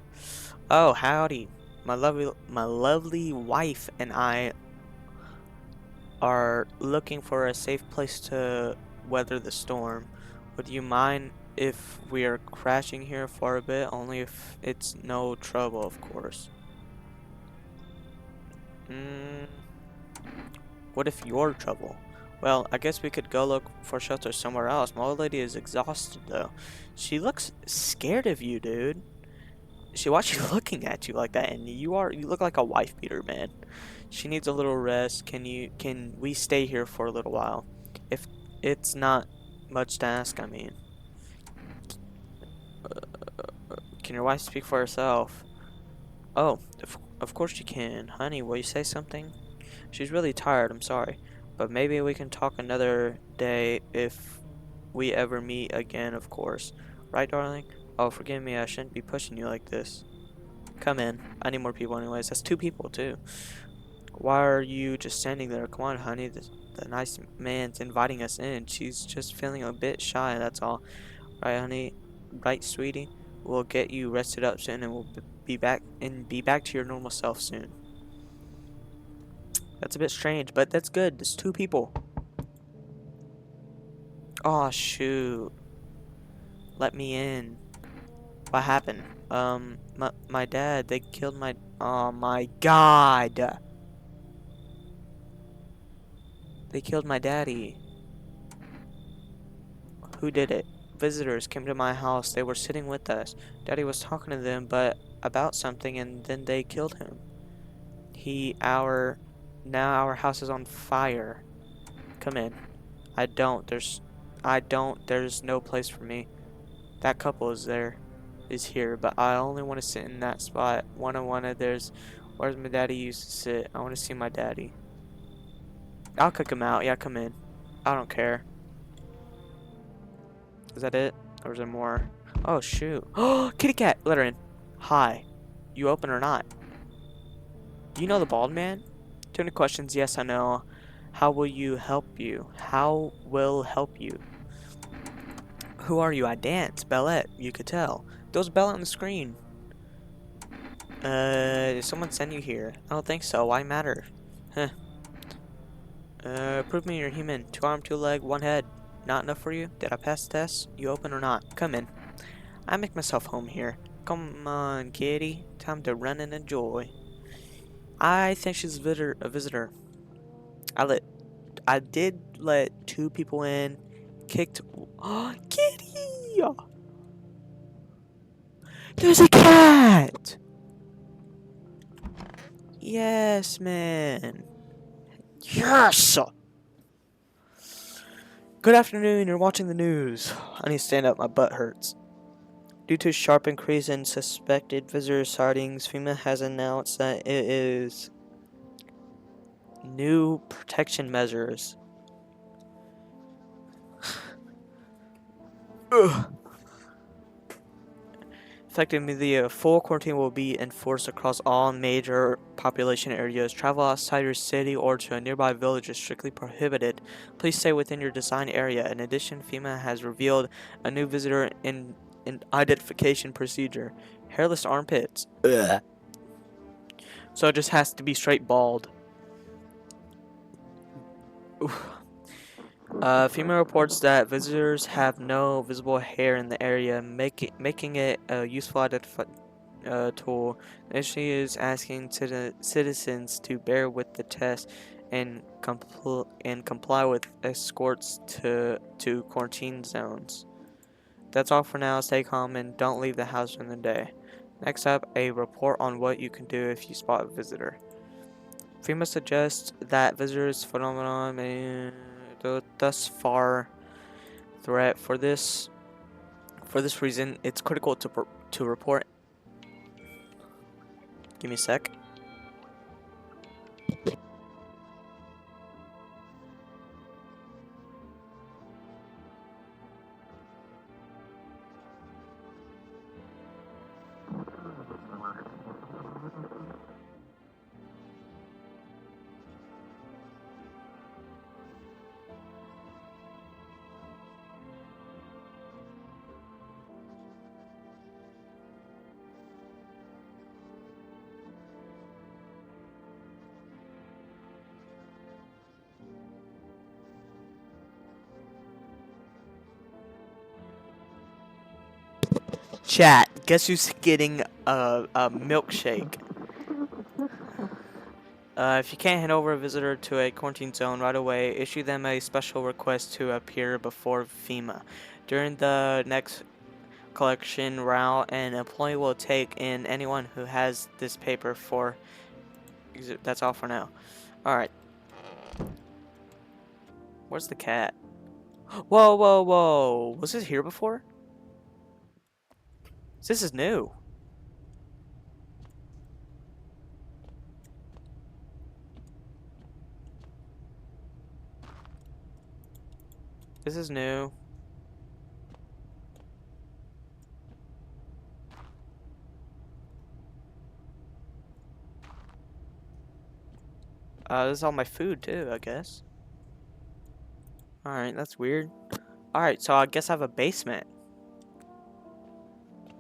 Oh, howdy. My lovely wife and I are looking for a safe place to weather the storm. Would you mind if we are crashing here for a bit? Only if it's no trouble, of course. What if you're trouble? Well, I guess we could go look for shelter somewhere else. My old lady is exhausted, though. She looks scared of you, dude. Why's she looking at you like that? And you look like a wife beater, man. She needs a little rest. Can we stay here for a little while? If it's not much to ask, I mean. Can your wife speak for herself? Oh, of course you can. Honey, will you say something? She's really tired, I'm sorry. But maybe we can talk another day if we ever meet again, of course. Right, darling? Oh, forgive me, I shouldn't be pushing you like this. Come in. I need more people anyways. That's 2 people, too. Why are you just standing there? Come on, honey. The nice man's inviting us in. She's just feeling a bit shy, that's all. Right, honey? Right, sweetie? We'll get you rested up soon and we'll be back to your normal self soon. That's a bit strange, but that's good. There's 2 people. Oh shoot. Let me in. What happened? My dad, they killed my, oh my god. They killed my daddy. Who did it? Visitors came to my house. They were sitting with us. Daddy was talking to them, but about something, and then they killed him. Now our house is on fire. Come in. There's no place for me. That couple is here, but I only want to sit in that spot. Where's my daddy used to sit? I want to see my daddy. I'll kick him out. Yeah, come in. I don't care. Is that it? Or is there more? Oh, shoot. Oh, kitty cat! Let her in. Hi. You open or not? Do you know the bald man? Too many questions. Yes, I know. How will you help you? How will help you? Who are you? I dance. Bellette. You could tell. There's Bella on the screen. Did someone send you here? I don't think so. Why matter? Huh. Prove me you're human. 2 arm, 2 leg, 1 head. Not enough for you? Did I pass the test? You open or not? Come in. I make myself home here. Come on, kitty. Time to run and enjoy. I think she's a visitor. I did let 2 people in. Kicked. Oh, kitty! There's a cat! Yes, man. Yes! Good afternoon, you're watching the news. I need to stand up, my butt hurts. Due to a sharp increase in suspected visitor sightings, FEMA has announced that it is new protection measures. Ugh. Effectively, a full quarantine will be enforced across all major population areas. Travel outside your city or to a nearby village is strictly prohibited. Please stay within your design area. In addition, FEMA has revealed a new visitor in identification procedure. Hairless armpits. Ugh. So it just has to be straight bald. Oof. FEMA reports that visitors have no visible hair in the area, making it a useful tool. She is asking citizens to bear with the test and comply with escorts to quarantine zones. That's all for now. Stay calm and don't leave the house during the day. Next up, a report on what you can do if you spot a visitor. FEMA suggests that visitors phenomenon may thus far threat. For this reason, it's critical to report. Give me a sec. Chat, guess who's getting a milkshake? If you can't hand over a visitor to a quarantine zone right away, issue them a special request to appear before FEMA. During the next collection route, an employee will take in anyone who has this paper for. That's all for now. Alright. Where's the cat? Whoa, whoa, whoa. Was this here before? This is new. This is new. This is all my food too, I guess. Alright, that's weird. Alright, so I guess I have a basement.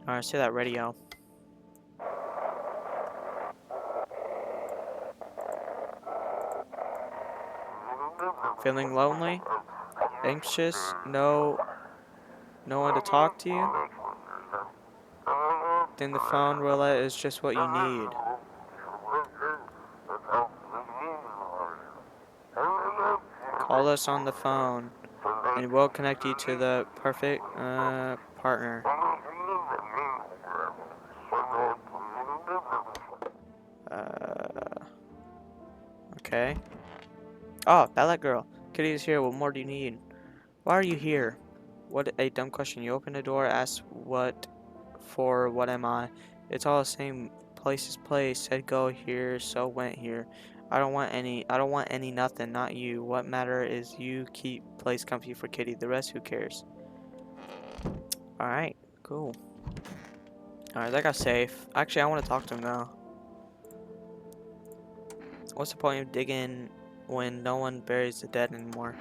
Alright, see that radio. Feeling lonely? Anxious? No one to talk to you? Then the phone roulette is just what you need. Call us on the phone, and we'll connect you to the perfect partner. Uh, okay. Oh, Ballet Girl. Kitty's here. What more do you need? Why are you here? What a dumb question. You open the door, ask what for, what am I? It's all the same. Place is place. Said go here, so went here. I don't want any nothing, not you. What matter is you keep place comfy for Kitty. The rest, who cares? Alright, cool. Alright, that got safe. Actually, I want to talk to him now. What's the point of digging when no one buries the dead anymore?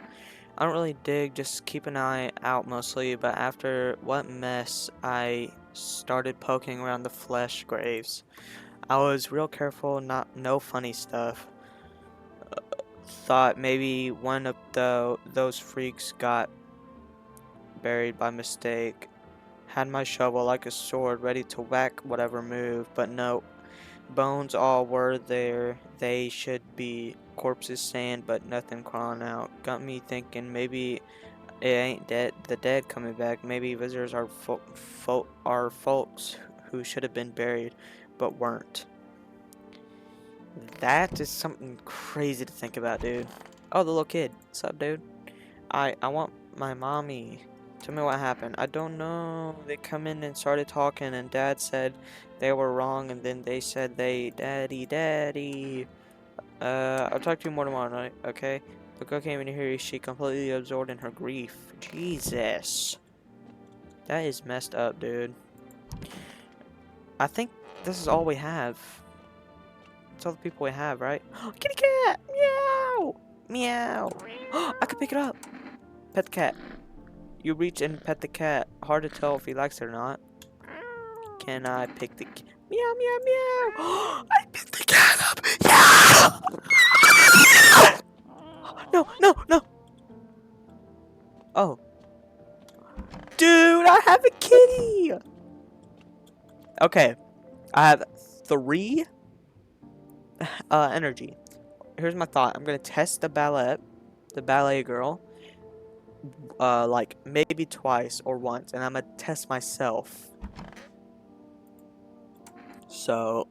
I don't really dig, just keep an eye out mostly, but after what mess, I started poking around the flesh graves. I was real careful, no funny stuff. Thought maybe one of those freaks got buried by mistake. Had my shovel like a sword ready to whack whatever moved, but no. Bones all were there. They should be. Corpses sand, but nothing crawling out. Got me thinking maybe it ain't the dead coming back. Maybe visitors are folks who should have been buried, but weren't. That is something crazy to think about, dude. Oh, the little kid. What's up, dude? I want my mommy. Tell me what happened. I don't know. They come in and started talking, and Dad said they were wrong, and then they said daddy. I'll talk to you more tomorrow night, okay? Look, I came in here. She completely absorbed in her grief. Jesus. That is messed up, dude. I think this is all we have. It's all the people we have, right? Kitty cat! Meow! Meow! I can pick it up! Pet the cat. You reach and pet the cat. Hard to tell if he likes it or not. Can I pick the cat? Meow, meow, meow! I picked the cat up! Yeah! No! Oh. Dude, I have a kitty! Okay. I have 3 energy. Here's my thought. I'm gonna test the ballet girl, like maybe twice or once, and I'm gonna test myself. So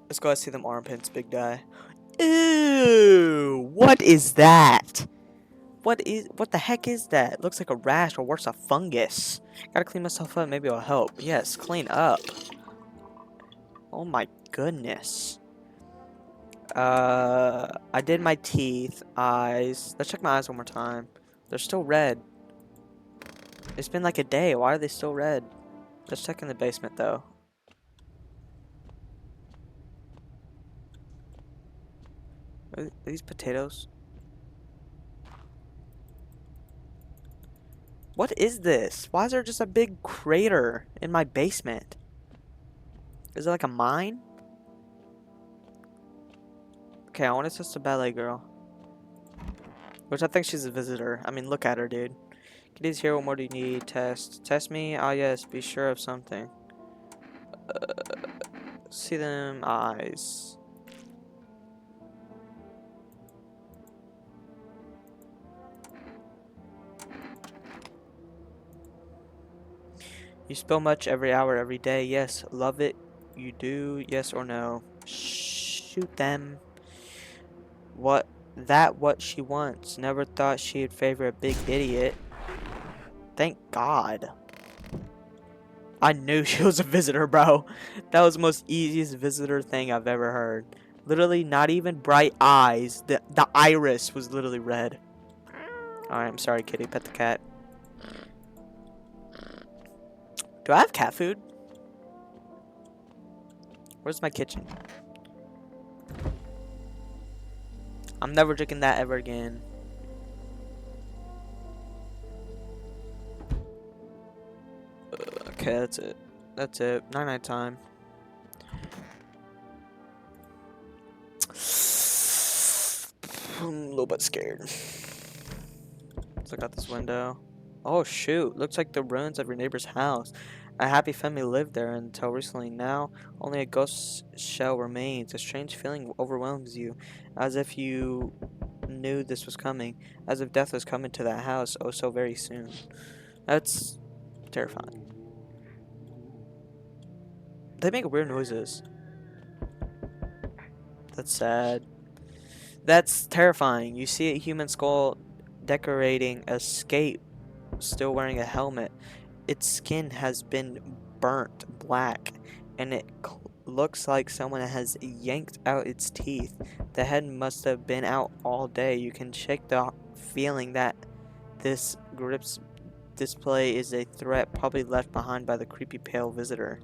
let's go see them armpits, big guy. Ew! What is that? What the heck is that? Looks like a rash or worse, a fungus. Gotta clean myself up. Maybe it'll help. Yes, clean up. Oh my goodness. I did my teeth, eyes. Let's check my eyes one more time. They're still red. It's been like a day. Why are they still red? Let's check in the basement though. Are these potatoes? What is this? Why is there just a big crater in my basement? Is it like a mine? Okay, I want to test the ballet girl. Which I think she's a visitor. I mean, look at her, dude. Kitty's here. What more do you need? Test. Test me? Ah, yes. Be sure of something. See them eyes. You spill much every hour, every day. Yes. Love it. You do. Yes or no? Shoot them. What she wants. Never thought she'd favor a big idiot. Thank God. I knew she was a visitor, bro. That was the most easiest visitor thing I've ever heard. Literally not even bright eyes. The iris was literally red. Alright, I'm sorry, kitty. Pet the cat. Do I have cat food? Where's my kitchen? I'm never drinking that ever again. Okay, that's it. That's it. Night time. I'm a little bit scared. Let's look out this window. Oh shoot, looks like the ruins of your neighbor's house. A happy family lived there until recently. Now, only a ghost shell remains. A strange feeling overwhelms you, as if you knew this was coming, as if death was coming to that house oh so very soon. That's terrifying. They make weird noises. That's sad. That's terrifying. You see a human skull decorating a skate, still wearing a helmet. Its skin has been burnt black, and it looks like someone has yanked out its teeth. The head must have been out all day. You can shake the feeling that this grips display is a threat, probably left behind by the creepy pale visitor.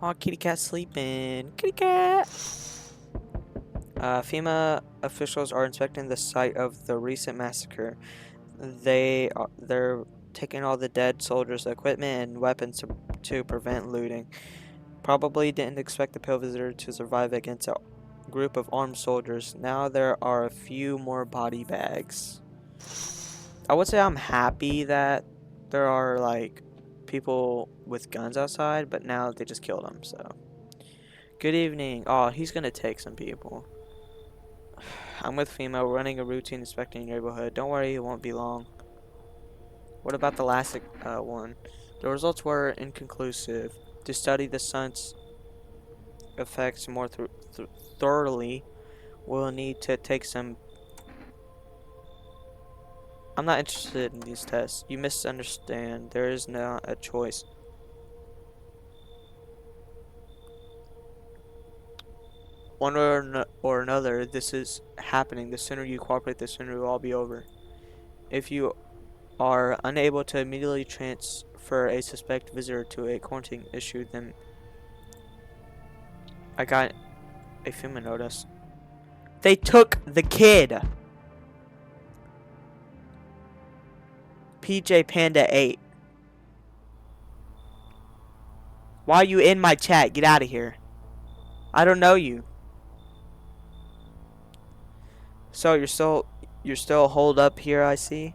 Aw, kitty cat sleeping. Kitty cat! FEMA officials are inspecting the site of the recent massacre. They're taking all the dead soldiers' equipment and weapons to prevent looting. Probably didn't expect the pale visitor to survive against a group of armed soldiers. Now there are a few more body bags. I would say I'm happy that there are like people with guns outside, but now they just killed them, so. Good evening. Oh, he's gonna take some people. I'm with FEMA. We're running a routine inspecting your neighborhood. Don't worry, it won't be long. What about the last one? The results were inconclusive. To study the sun's effects more thoroughly, we'll need to take some. I'm not interested in these tests. You misunderstand. There is not a choice. One or another, this is happening. The sooner you cooperate, the sooner it will all be over. If you are unable to immediately transfer a suspect visitor to a quarantine issue, then I got a FEMA notice. They took the kid. PJ Panda 8. Why are you in my chat? Get out of here. I don't know you. So you're still holed up here, I see.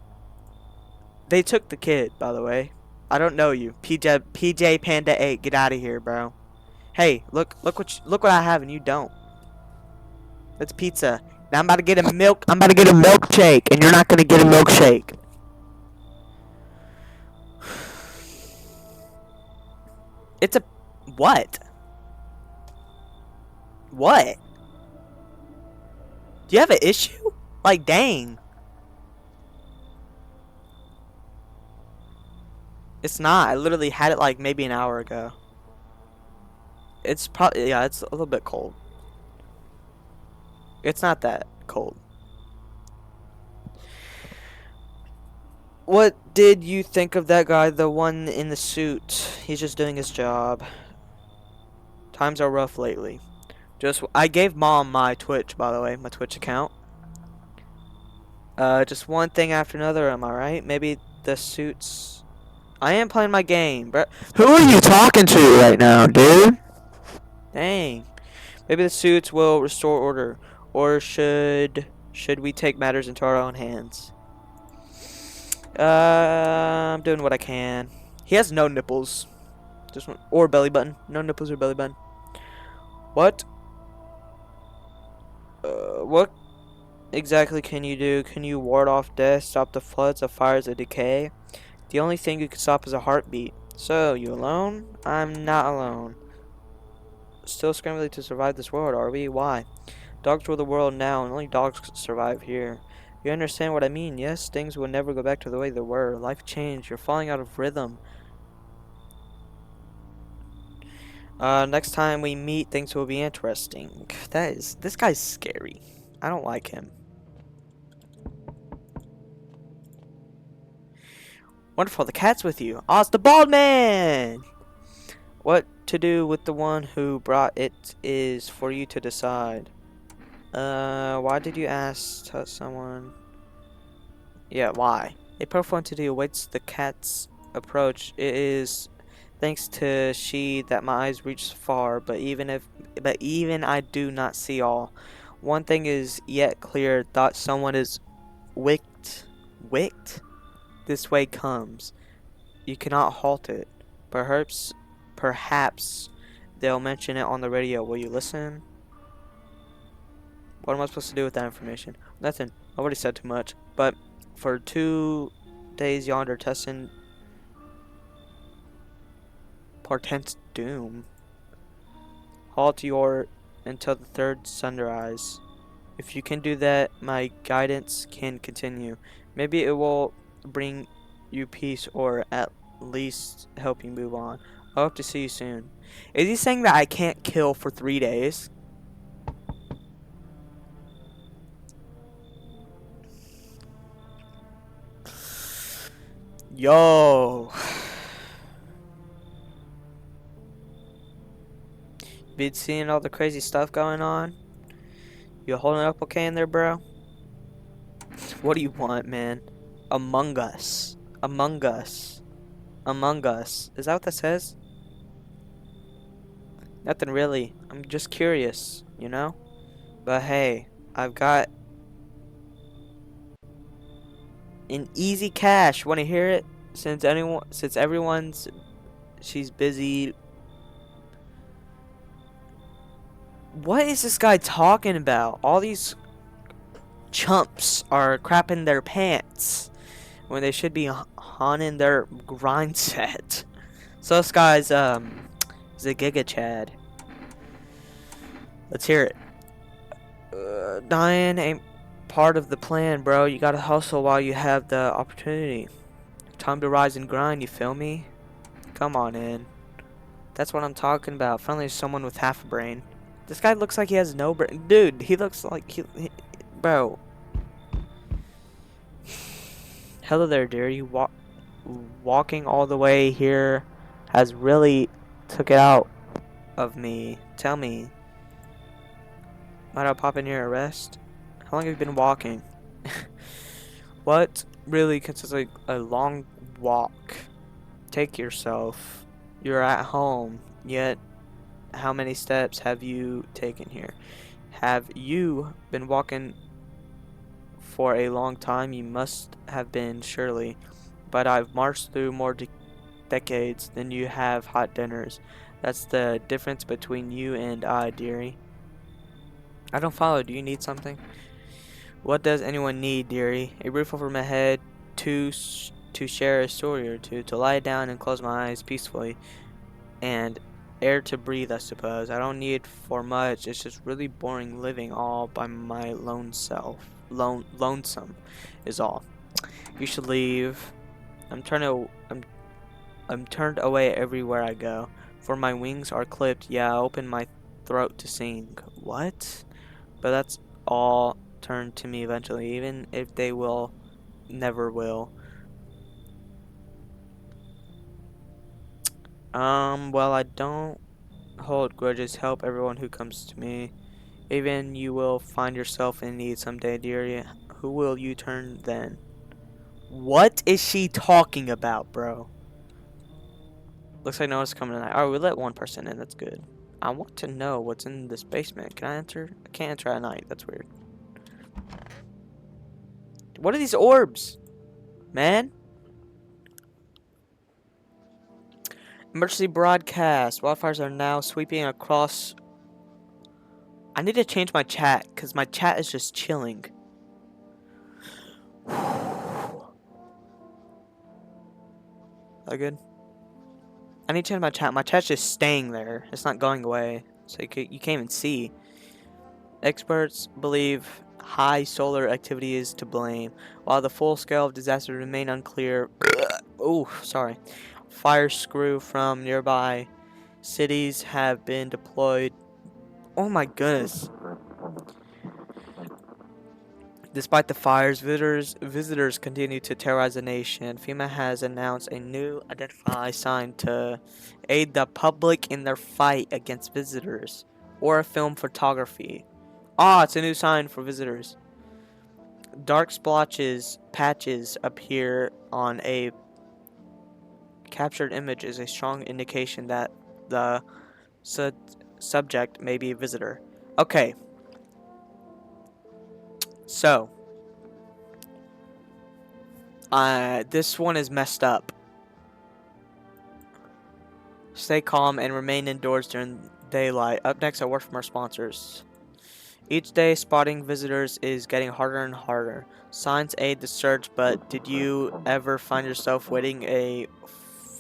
They took the kid, by the way. I don't know you. PJ Panda 8, get out of here, bro. Hey, look what I have and you don't. It's pizza. Now I'm about to get a milkshake and you're not going to get a milkshake. It's a what? What? Do you have an issue? Like, dang. It's not. I literally had it like maybe an hour ago. It's probably, yeah, it's a little bit cold. It's not that cold. What did you think of that guy, the one in the suit? He's just doing his job. Times are rough lately. I gave Mom my Twitch, by the way, my Twitch account. Just one thing after another, am I right? Maybe the suits. I am playing my game, bro. Who are you talking to right now, dude? Dang. Maybe the suits will restore order, or should we take matters into our own hands? I'm doing what I can. He has no nipples, just one, or belly button. No nipples or belly button. What? What exactly can you do? Can you ward off death, stop the floods, the fires, the decay? The only thing you can stop is a heartbeat. So, you alone? I'm not alone. Still scrambling to survive this world, are we? Why? Dogs rule the world now, and only dogs survive here. You understand what I mean? Yes, things will never go back to the way they were. Life changed. You're falling out of rhythm. Next time we meet, things will be interesting. This guy's scary. I don't like him. Wonderful, the cat's with you. Oh, it's the bald man! What to do with the one who brought it is for you to decide. Why did you ask someone? Yeah, why? A perfect entity awaits the cat's approach. It is thanks to she that my eyes reach far, but even I do not see all. One thing is yet clear, thought someone is wicked? this way comes. You cannot halt it. Perhaps they'll mention it on the radio. Will you listen? What am I supposed to do with that information? Nothing. I already said too much. But for 2 days yonder, testing portents doom. Halt your until the third sunrise. If you can do that, my guidance can continue. Maybe it will bring you peace or at least help you move on. I hope to see you soon. Is he saying that I can't kill for 3 days? Yo. Been seeing all the crazy stuff going on? You holding up okay in there, bro? What do you want, man? Among Us. Among Us. Among Us. Is that what that says? Nothing really. I'm just curious, you know? But hey, I've got an easy cash. Want to hear it? Since she's busy. What is this guy talking about? All these chumps are crapping their pants when they should be honing their grind set. So this guy's is a Giga Chad. Let's hear it. Dying ain't part of the plan, bro. You gotta hustle while you have the opportunity. Time to rise and grind, you feel me? Come on in. That's what I'm talking about. Finally, someone with half a brain. This guy looks like he has no brain. Dude, he looks like bro. Hello there, dear. You walking all the way here has really took it out of me. Tell me. Might I pop in here and rest? How long have you been walking? What really consists of a long walk? Take yourself. You're at home, yet how many steps have you taken here? Have you been walking for a long time? You must have been, surely. But I've marched through more decades than you have hot dinners. That's the difference between you and I, dearie. I don't follow. Do you need something? What does anyone need, dearie? A roof over my head, to share a story or two, to lie down and close my eyes peacefully, and air to breathe, I suppose. I don't need for much. It's just really boring living all by my lone self. Lonesome is all. You should leave. I'm turned away everywhere I go, for my wings are clipped. Yeah, I open my throat to sing. What? But that's all turned to me eventually, even if they will, never will. Well, I don't hold grudges. Help everyone who comes to me. Even you will find yourself in need someday, dearie. Who will you turn then? What is she talking about, bro? Looks like no one's coming tonight. Oh, we let one person in. That's good. I want to know what's in this basement. Can I enter? I can't enter at night. That's weird. What are these orbs, man? Emergency broadcast. Wildfires are now sweeping across. I need to change my chat because my chat is just chilling. That good? I need to change my chat. My chat's just staying there. It's not going away. So you can't even see. Experts believe high solar activity is to blame, while the full scale of disaster remain unclear. Oh, sorry. Fire screw from nearby cities have been deployed. Oh my goodness. Despite the fires, visitors continue to terrorize the nation. FEMA has announced a new identify sign to aid the public in their fight against visitors, or a film photography. Ah, it's a new sign for visitors. Dark patches appear on a captured image is a strong indication that the subject may be a visitor. Okay. So, This one is messed up. Stay calm and remain indoors during daylight. Up next, a word from our sponsors. Each day, spotting visitors is getting harder and harder. Signs aid the search, but did you ever find yourself waiting a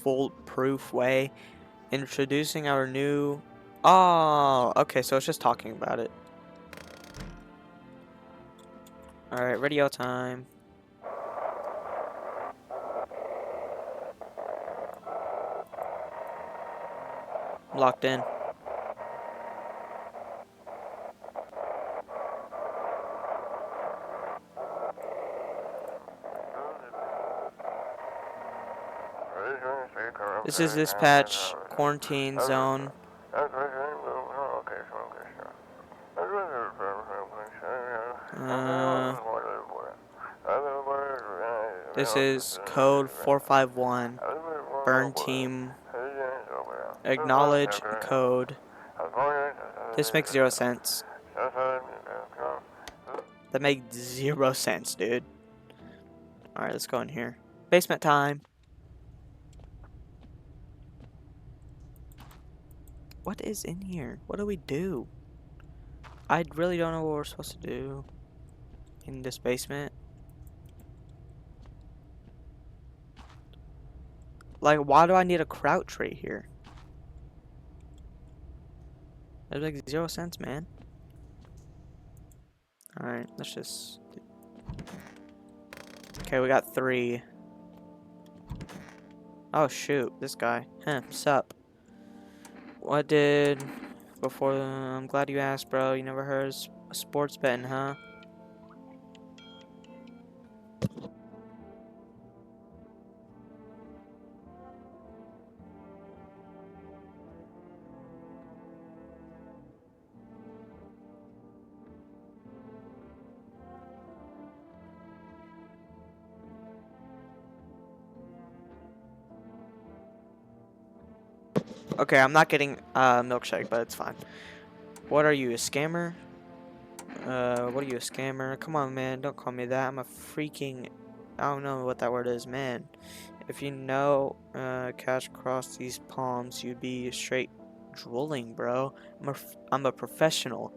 foolproof way? Introducing our new... Oh, okay, so it's just talking about it. Alright, radio time. I'm locked in. This is dispatch quarantine zone. This is code 451. Burn team. Acknowledge code. This makes 0 sense. That makes 0 sense, dude. Alright, let's go in here. Basement time. What is in here? What do we do? I really don't know what we're supposed to do in this basement. Like, why do I need a crouch right here? That makes 0 sense, man. Alright, let's just... Okay, we got 3. Oh, shoot. This guy. Huh, sup? What did... Before... I'm glad you asked, bro. You never heard of sports betting, huh? Okay, I'm not getting a milkshake, but it's fine. What are you, a scammer? What are you, a scammer? Come on, man, don't call me that. I'm a freaking... I don't know what that word is, man. If you know cash across these palms, you'd be straight drooling, bro. I'm a professional,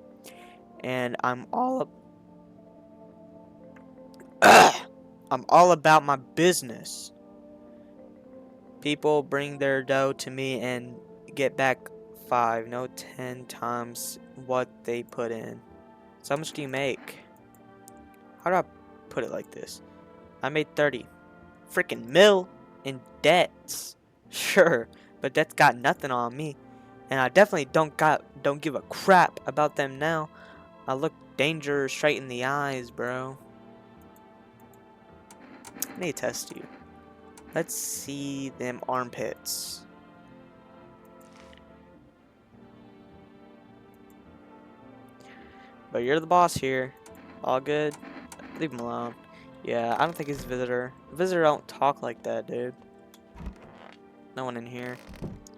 and I'm all I'm all about my business. People bring their dough to me and get back 5, no 10 times what they put in. So how much do you make? How do I put it like this? I made 30 freaking mil in debts. Sure, but that's got nothing on me, and I definitely don't give a crap about them now. I look danger straight in the eyes, bro. I need to test you. Let's see them armpits. But you're the boss here. All good? Leave him alone. Yeah, I don't think he's a visitor. Visitor don't talk like that, dude. No one in here.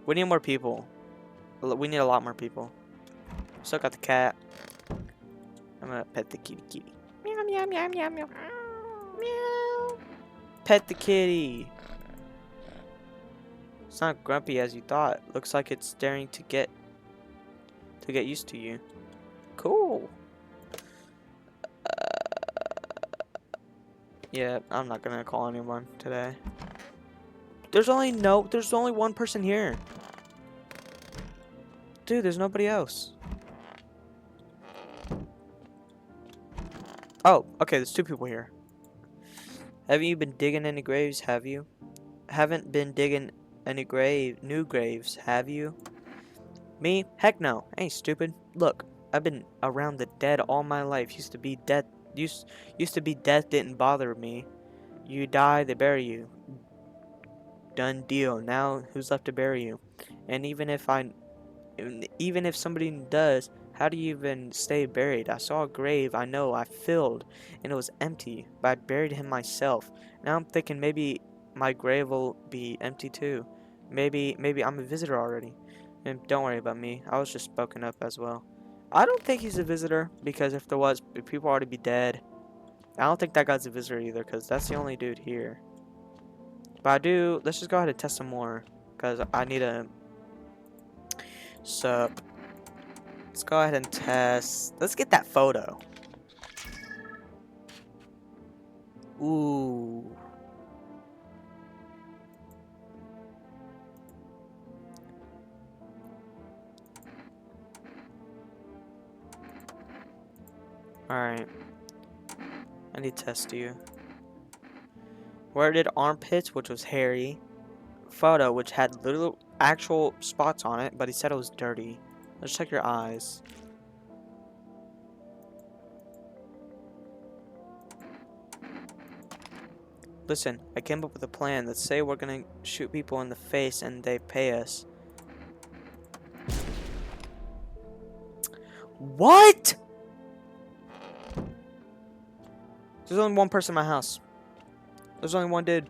We need more people. We need a lot more people. Still got the cat. I'm gonna pet the kitty kitty. Meow meow meow meow meow. Meow. Pet the kitty. It's not grumpy as you thought. Looks like it's staring to get used to you. Cool. Yeah, I'm not gonna call anyone today. There's only one person here. Dude, there's nobody else. Oh, okay, there's 2 people here. Haven't you been digging any graves, have you? Haven't been digging any new graves, have you? Me? Heck no. I ain't stupid. Look, I've been around the dead all my life. Used to be death didn't bother me. You die, they bury you. Done deal. Now who's left to bury you? And even if somebody does, how do you even stay buried? I saw a grave I filled, and it was empty, but I buried him myself. Now I'm thinking maybe my grave will be empty too. Maybe I'm a visitor already. And don't worry about me. I was just spoken up as well. I don't think he's a visitor, because if there was, people already be dead. I don't think that guy's a visitor either, because that's the only dude here. But I do. Let's just go ahead and test some more, because I need a sup. Let's go ahead and test. Let's get that photo. Ooh. Alright. I need to test you. Where did armpits, which was hairy. Photo, which had little actual spots on it, but he said it was dirty. Let's check your eyes. Listen, I came up with a plan. Let's say we're gonna shoot people in the face and they pay us. What? There's only one person in my house. There's only one dude.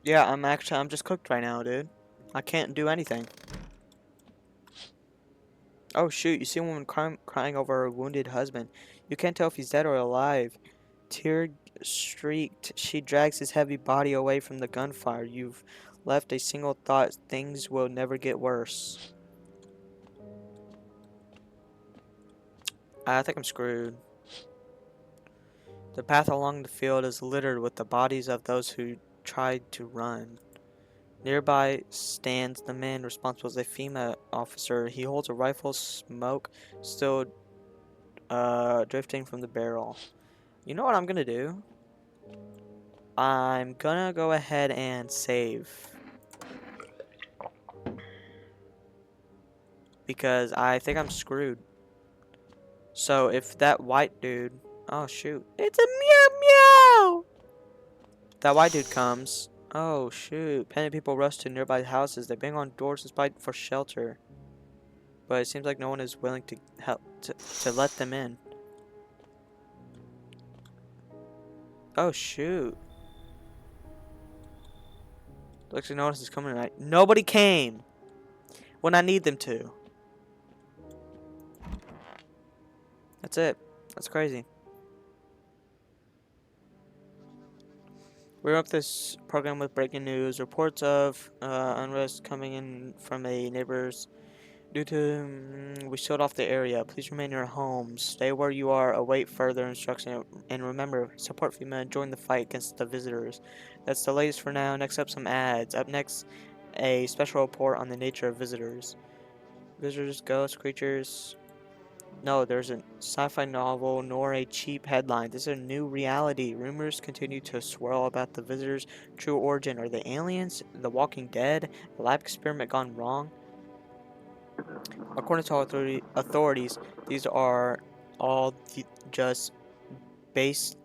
Yeah, I'm just cooked right now, dude. I can't do anything. Oh shoot, you see a woman crying over her wounded husband. You can't tell if he's dead or alive. Tear streaked, she drags his heavy body away from the gunfire. You've left a single thought: things will never get worse. I think I'm screwed. The path along the field is littered with the bodies of those who tried to run. Nearby stands the man responsible as a female officer. He holds a rifle, smoke still drifting from the barrel. You know what I'm gonna do? I'm gonna go ahead and save. Because I think I'm screwed. So if that white dude... Oh shoot. It's a meow meow! That white dude comes. Oh shoot. Panicked people rush to nearby houses. They bang on doors despite for shelter. But it seems like no one is willing to help to let them in. Oh shoot. Looks like no one is coming tonight. Nobody came when I need them to. That's it. That's crazy. We're up this program with breaking news. Reports of unrest coming in from a neighbor's. Due to we shut off the area. Please remain in your homes. Stay where you are. Await further instruction. And remember, support FEMA and join the fight against the visitors. That's the latest for now. Next up, some ads. Up next, a special report on the nature of visitors. Visitors, ghosts, creatures. No, there's a sci-fi novel nor a cheap headline. This is a new reality. Rumors continue to swirl about the visitors' true origin. Are they aliens? The Walking Dead? A lab experiment gone wrong? According to authorities, these are all just baseless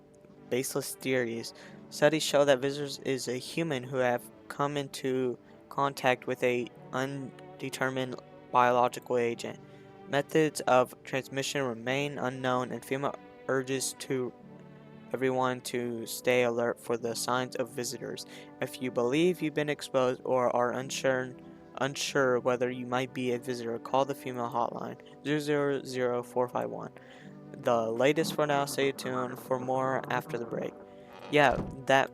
theories. Studies show that visitors is a human who have come into contact with a undetermined biological agent. Methods of transmission remain unknown, and FEMA urges to everyone to stay alert for the signs of visitors. If you believe you've been exposed or are unsure whether you might be a visitor, call the FEMA hotline 000451. The latest for now. Stay tuned for more after the break. Yeah, that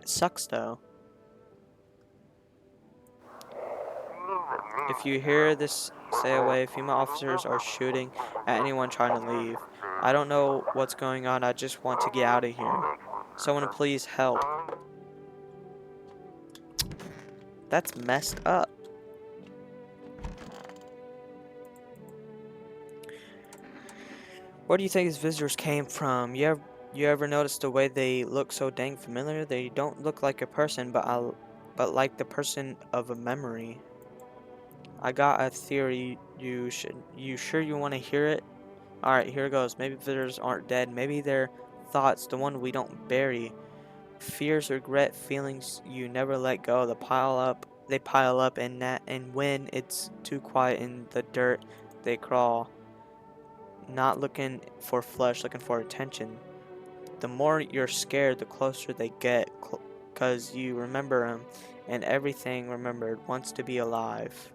sucks though. If you hear this, stay away. FEMA officers are shooting at anyone trying to leave. I don't know what's going on. I just want to get out of here. Someone please help. That's messed up. Where do you think these visitors came from? You ever notice the way they look so dang familiar? They don't look like a person, but like the person of a memory. I got a theory. You sure you want to hear it? Alright, here it goes. Maybe visitors aren't dead. Maybe they're thoughts, the one we don't bury. Fears, regret, feelings you never let go. They pile up, and when it's too quiet in the dirt, they crawl. Not looking for flesh, looking for attention. The more you're scared, the closer they get, cause you remember them, and everything remembered wants to be alive.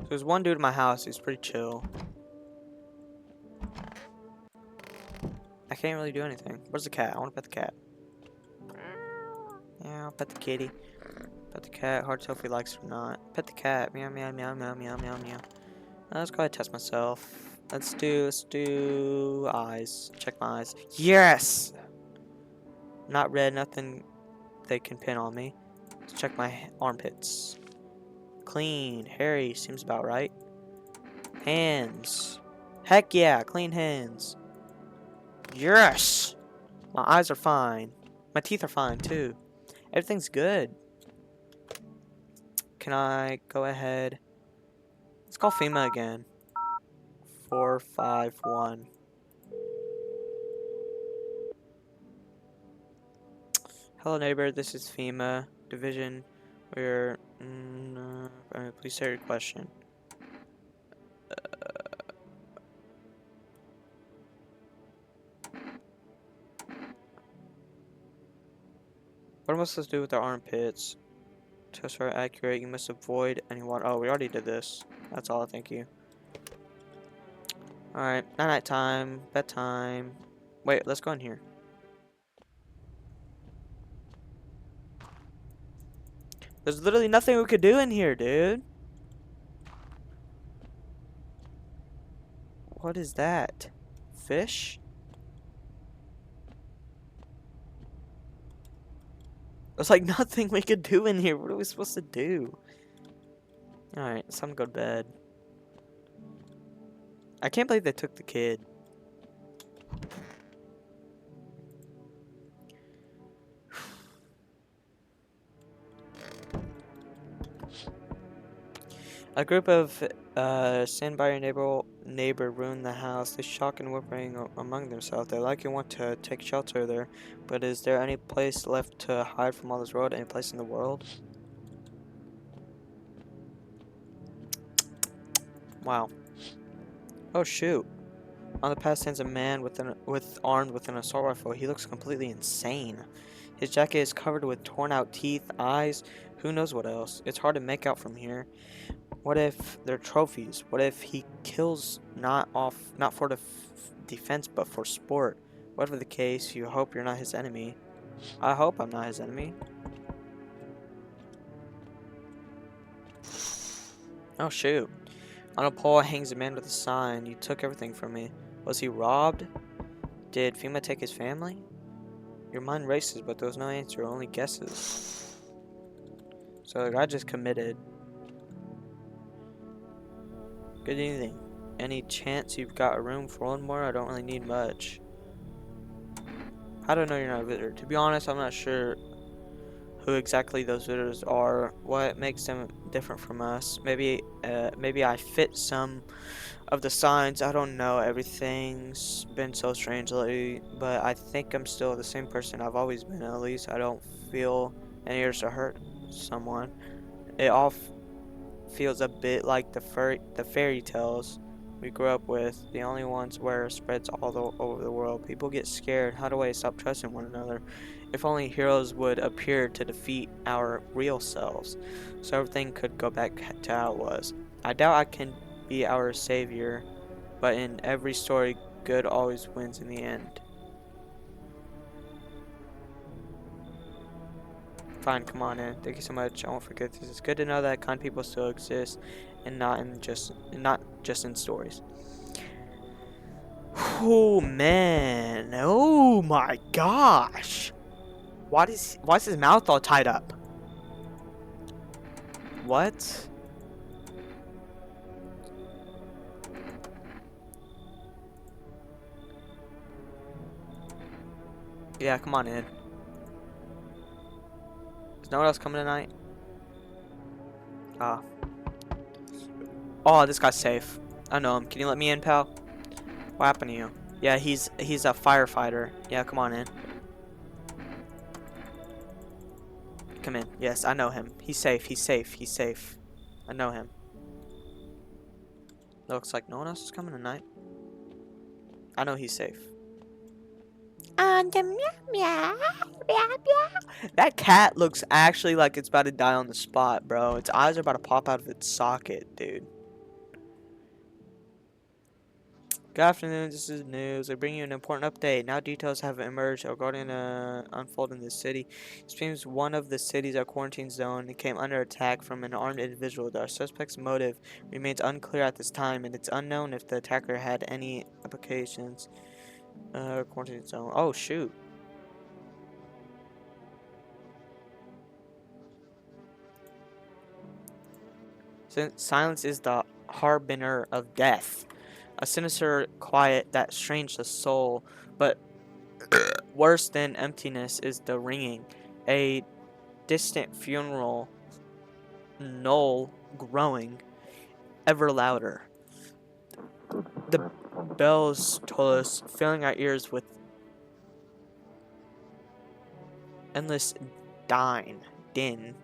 There's one dude in my house who's pretty chill. I can't really do anything. Where's the cat? I want to pet the cat. Yeah, I'll pet the kitty. Pet the cat. Hard to tell if he likes it or not. Pet the cat. Meow, meow, meow, meow, meow, meow, meow. Let's go ahead and test myself. Let's do eyes. Check my eyes. Yes! Not red, nothing they can pin on me. Let's check my armpits. Clean, hairy, seems about right. Hands. Heck yeah, clean hands. Yes! My eyes are fine. My teeth are fine too. Everything's good. Can I go ahead? Let's call FEMA again. 451. Hello neighbor, this is FEMA division. We're please say your question. What am I supposed to do with our armpits? Tests are accurate. You must avoid any water. Oh, we already did this. That's all. Thank you. Alright. Night time. Bedtime. Wait, let's go in here. There's literally nothing we could do in here, dude. What is that? Fish? There's like nothing we could do in here. What are we supposed to do? Alright, it's time to go to bed. I can't believe they took the kid. A group of stand by your neighbor ruined the house. They shock and whimpering among themselves. They likely want to take shelter there, but is there any place left to hide from all this road? Any place in the world? Wow. Oh shoot. On the path stands a man armed with an assault rifle. He looks completely insane. His jacket is covered with torn out teeth, eyes, who knows what else. It's hard to make out from here. What if they're trophies? What if he kills not for defense but for sport? Whatever the case, you hope you're not his enemy. I hope I'm not his enemy. Oh shoot. On a pole hangs a man with a sign. You took everything from me. Was he robbed? Did FEMA take his family? Your mind races, but there was no answer, only guesses. So the guy just committed. Good evening. Any chance you've got a room for one more? I don't really need much. How do I know you're not a visitor? To be honest, I'm not sure who exactly those visitors are. What makes them different from us? Maybe I fit some of the signs. I don't know. Everything's been so strange lately, but I think I'm still the same person I've always been. At least I don't feel any urge to hurt someone. It all feels a bit like the fairy tales we grew up with, the only ones where it spreads over the world. People get scared. How do I stop trusting one another? If only heroes would appear to defeat our real selves, so everything could go back to how it was. I doubt I can be our savior, but in every story, good always wins in the end. Fine, come on in. Thank you so much. I won't forget this. It's good to know that kind people still exist, and not just in stories. Oh man! Oh my gosh! Why is his mouth all tied up? What? Yeah, come on in. Is no one else coming tonight? Ah. Oh, this guy's safe. I know him. Can you let me in, pal? What happened to you? Yeah, he's a firefighter. Yeah, come on in. Come in. Yes, I know him. He's safe. He's safe. He's safe. I know him. Looks like no one else is coming tonight. I know he's safe. I want to meow meow meow meow. That cat looks actually like it's about to die on the spot, bro. Its eyes are about to pop out of its socket, dude. Good afternoon, this is news. I bring you an important update. Now details have emerged regarding unfold in the city. It seems one of the cities, a quarantine zone, came under attack from an armed individual. The suspect's motive remains unclear at this time, and it's unknown if the attacker had any applications. Quarantine zone. Oh, shoot. Silence is the harbinger of death. A sinister quiet that strains the soul, but worse than emptiness is the ringing. A distant funeral knoll growing ever louder. The bells told us, filling our ears with endless din.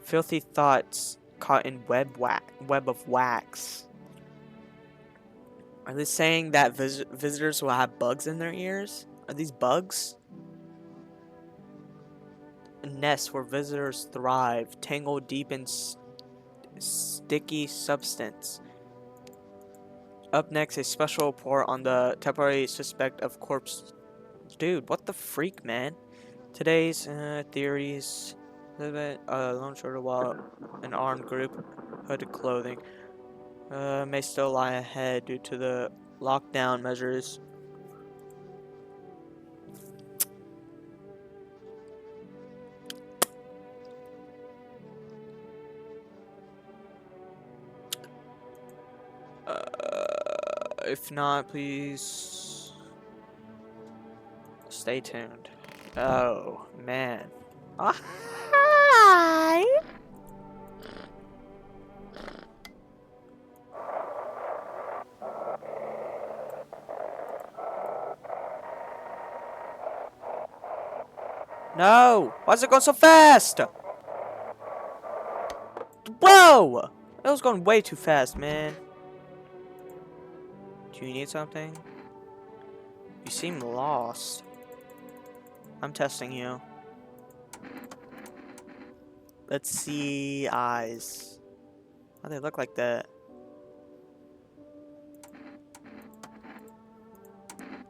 Filthy thoughts caught in web of wax. Are they saying that visitors will have bugs in their ears? Are these bugs? A nest where visitors thrive, tangled deep in sticky substance. Up next, a special report on the temporary suspect of corpse. Dude, what the freak, man? Today's theories. Lone shorter while an armed group, hooded clothing. May still lie ahead due to the lockdown measures. If not, please stay tuned. Oh, man. Oh, hi! No! Why is it going so fast? Whoa! That was going way too fast, man. Do you need something? You seem lost. I'm testing you. Let's see eyes. Why do they look like that?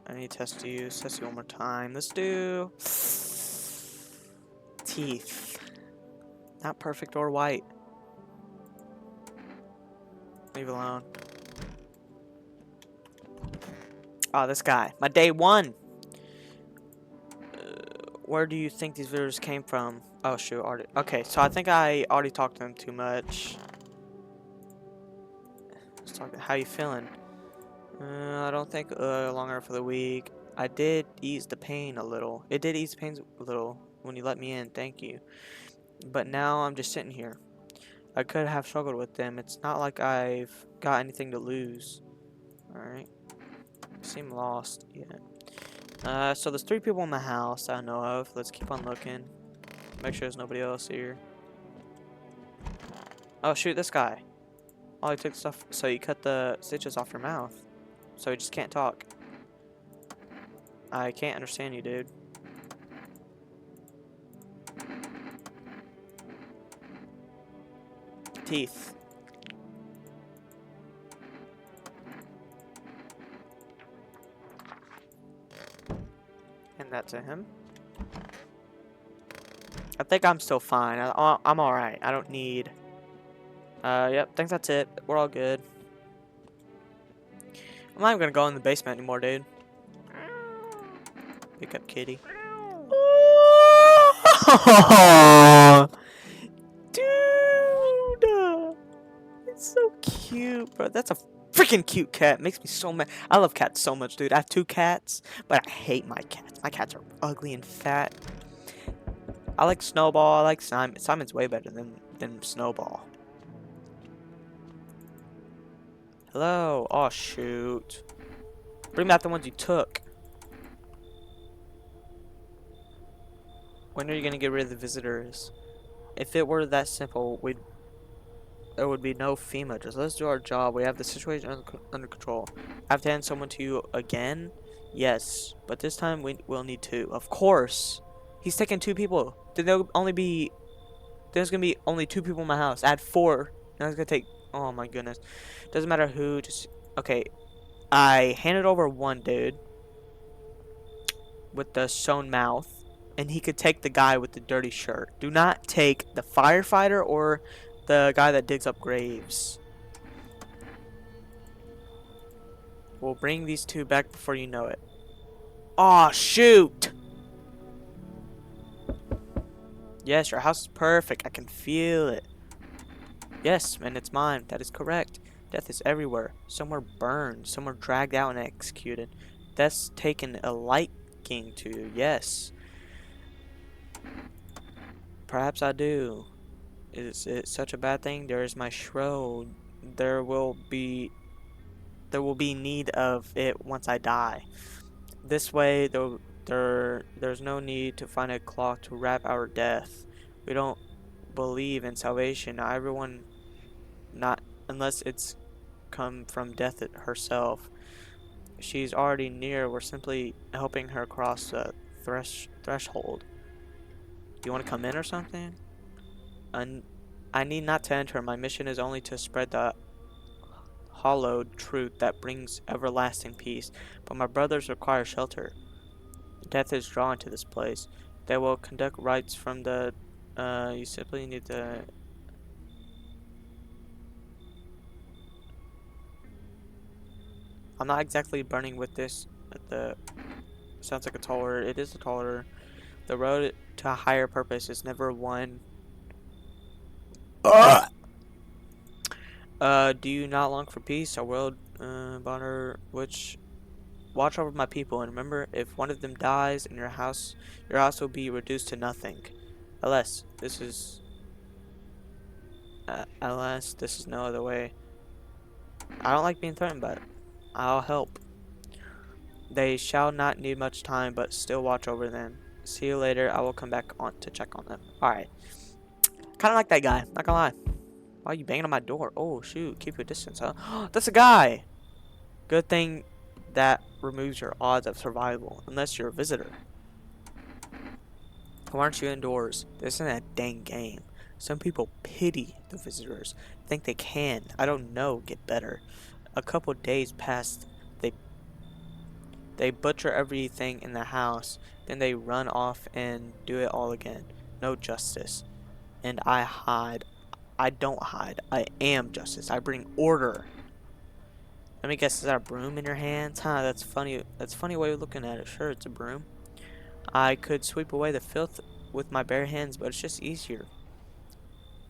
I need to test you. Test you one more time. Let's do teeth. Not perfect or white. Leave it alone. Oh, this guy. My day one. Where do you think these visitors came from? Oh, shoot. Okay, so I think I already talked to them too much. Let's talk. How you feeling? I don't think longer for the week. I did ease the pain a little. It did ease the pain a little when you let me in. Thank you. But now I'm just sitting here. I could have struggled with them. It's not like I've got anything to lose. Alright. Seem lost. Yeah. So there's 3 people in the house I know of. Let's keep on looking. Make sure there's nobody else here. Oh, shoot, this guy. Oh, he took stuff. So you cut the stitches off your mouth. So you just can't talk. I can't understand you, dude. Teeth. Hand that to him. I think I'm still fine. I'm alright. I don't need... Yep, think that's it. We're all good. I'm not even gonna go in the basement anymore, dude. Pick up kitty. Dude! It's so cute, bro. That's a freaking cute cat. Makes me so mad. I love cats so much, dude. I have 2 cats, but I hate my cats. My cats are ugly and fat. I like Snowball. I like Simon. Simon's way better than Snowball. Hello. Oh, shoot. Bring back the ones you took. When are you gonna get rid of the visitors? If it were that simple, there would be no FEMA. Just let's do our job. We have the situation under control. I have to hand someone to you again. Yes, but this time we'll need 2. Of course. He's taking 2 people. Then there's gonna be only 2 people in my house. Add 4. Now it's gonna take, oh my goodness. Doesn't matter who, just, okay. I handed over one dude with the sewn mouth, and he could take the guy with the dirty shirt. Do not take the firefighter or the guy that digs up graves. We'll bring these 2 back before you know it. Aw, shoot! Yes, your house is perfect. I can feel it. Yes, and it's mine. That is correct. Death is everywhere. Some were burned. Some were dragged out and executed. Death's taken a liking to you. Yes. Perhaps I do. Is it such a bad thing? There is my shroud. There will be need of it once I die. This way, there's no need to find a cloth to wrap our death. We don't believe in salvation. Not everyone, not unless it's come from death herself. She's already near. We're simply helping her cross the threshold. Do you want to come in or something? I need not to enter. My mission is only to spread the hallowed truth that brings everlasting peace. But my brothers require shelter. Death is drawn to this place. They will conduct rites from the... you simply need to... I'm not exactly burning with this. The sounds like a tall order. It is a tall order. The road to a higher purpose is never one. Do you not long for peace? Our world, Bonner, which watch over my people, and remember, if one of them dies in your house will be reduced to nothing. Alas, this is no other way. I don't like being threatened, but I'll help. They shall not need much time, but still watch over them. See you later. I will come back on to check on them. Alright. Kinda like that guy, not gonna lie. Why are you banging on my door? Oh shoot, keep your distance, huh? That's a guy! Good thing that removes your odds of survival, unless you're a visitor. Why aren't you indoors? This isn't a dang game. Some people pity the visitors, think they can, I don't know, get better. A couple days passed, they butcher everything in the house, then they run off and do it all again. No justice. And I hide. I don't hide. I am justice. I bring order. Let me guess, is that a broom in your hands? Huh, that's funny. That's a funny way of looking at it. Sure, it's a broom. I could sweep away the filth with my bare hands, but it's just easier.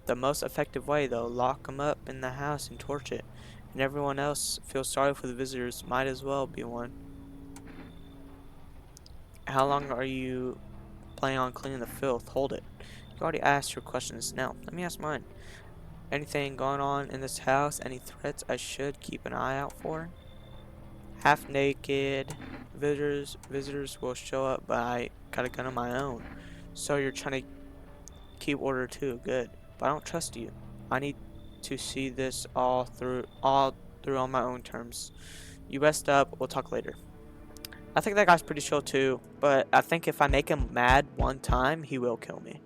The most effective way, though, lock them up in the house and torch it. And everyone else feels sorry for the visitors. Might as well be one. How long are you planning on cleaning the filth? Hold it. You already asked your questions. Now, let me ask mine. Anything going on in this house? Any threats I should keep an eye out for? Half naked. Visitors will show up, but I got a gun of my own. So you're trying to keep order too. Good. But I don't trust you. I need to see this all through on my own terms. You rest up. We'll talk later. I think that guy's pretty chill too, but I think if I make him mad one time, he will kill me.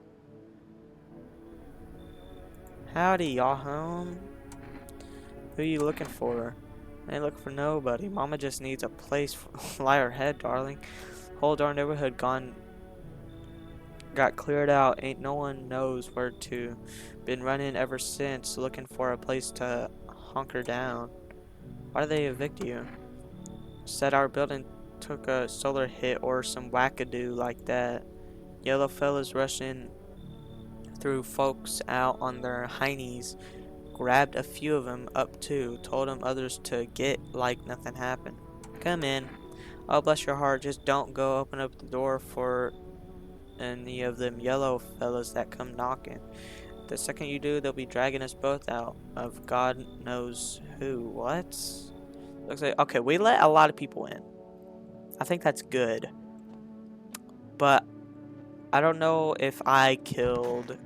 Howdy, y'all home? Who you looking for? I ain't looking for nobody. Mama just needs a place to lie her head, darling. Whole darn neighborhood got cleared out. Ain't no one knows where to. Been running ever since, looking for a place to hunker down. Why did they evict you? Said our building took a solar hit or some wackadoo like that. Yellow fellas rushing threw folks out on their heinies, grabbed a few of them up too, told them others to get like nothing happened. Come in. Oh, bless your heart, just don't go open up the door for any of them yellow fellas that come knocking. The second you do, they'll be dragging us both out of God knows who. What? Looks like, okay, we let a lot of people in. I think that's good. But I don't know if I killed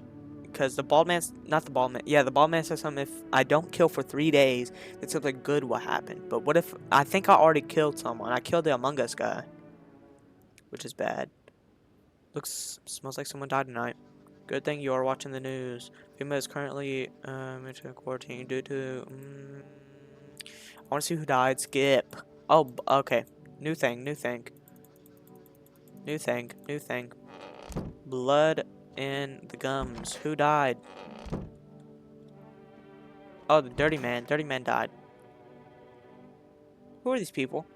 because the bald man's not the bald man. Yeah, the bald man said something. If I don't kill for 3 days, then something good will happen. But what if I think I already killed someone? I killed the Among Us guy, which is bad. Smells like someone died tonight. Good thing you are watching the news. Female is currently into quarantine due to. I want to see who died. Skip. Oh, okay. New thing. New thing. New thing. New thing. Blood in the gums. Who died? Oh, the dirty man. Dirty man died. Who are these people?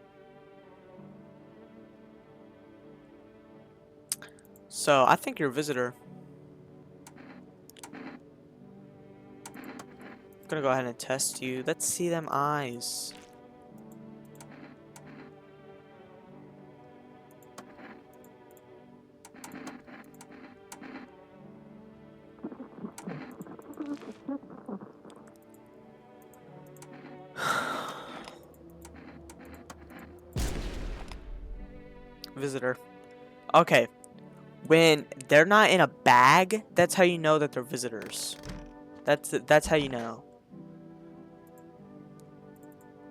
So, I think you're a visitor. I'm gonna go ahead and test you. Let's see them eyes. Visitor. Okay. When they're not in a bag, that's how you know that they're visitors. That's how you know.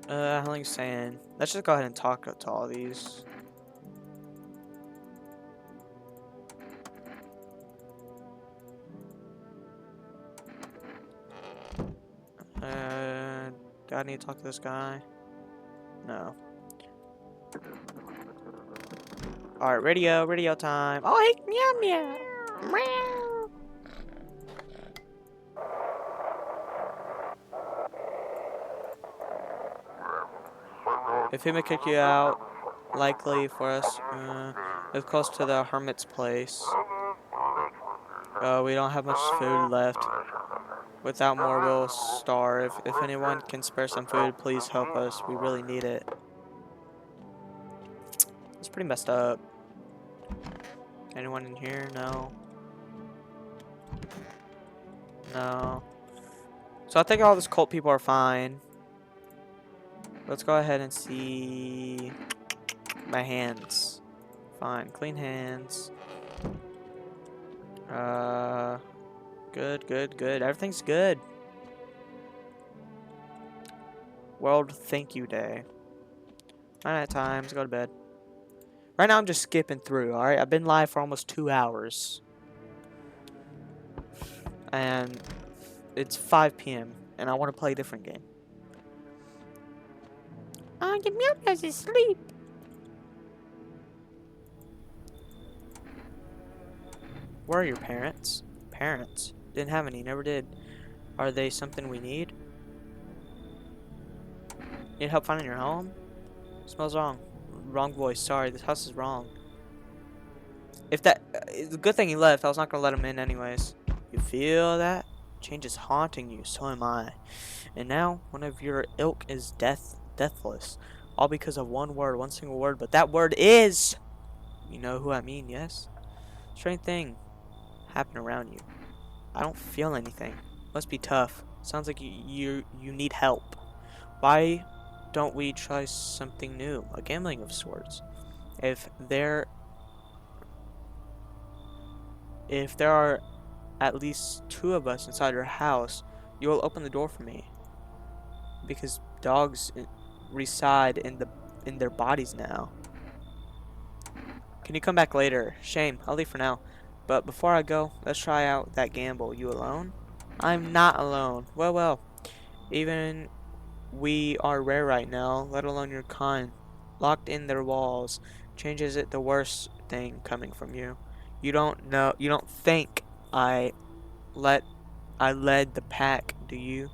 How long you saying? Let's just go ahead and talk to all these. Do I need to talk to this guy? No. Alright, radio time. Oh, hey, meow meow. Meow. If he may kick you out, likely for us, it's close to the hermit's place. We don't have much food left. Without more, we'll starve. If anyone can spare some food, please help us. We really need it. It's pretty messed up. Anyone in here? No. No. So I think all these cult people are fine. Let's go ahead and see my hands. Fine. Clean hands. Good, good, good. Everything's good. World Thank You Day. Night time. Let's go to bed. Right now I'm just skipping through, alright? I've been live for almost 2 hours. And it's 5 p.m. and I want to play a different game. Oh, your milk is asleep. Where are your parents? Parents? Didn't have any, never did. Are they something we need? Need help finding your home? Smells wrong. Wrong voice. Sorry, this house is wrong. If that... it's a good thing he left. I was not going to let him in anyways. You feel that? Change is haunting you. So am I. And now, one of your ilk is deathless. All because of one word. One single word. But that word is... You know who I mean, yes? Strange thing happen around you. I don't feel anything. Must be tough. Sounds like you need help. Why don't we try something new? A gambling of sorts. If there are at least 2 of us inside your house, you will open the door for me. Because dogs reside in their bodies now. Can you come back later? Shame. I'll leave for now. But before I go, let's try out that gamble. You alone? I'm not alone. Well. Even we are rare right now, let alone your kind. Locked in their walls. Changes it the worst thing coming from you. You don't think I led the pack, do you?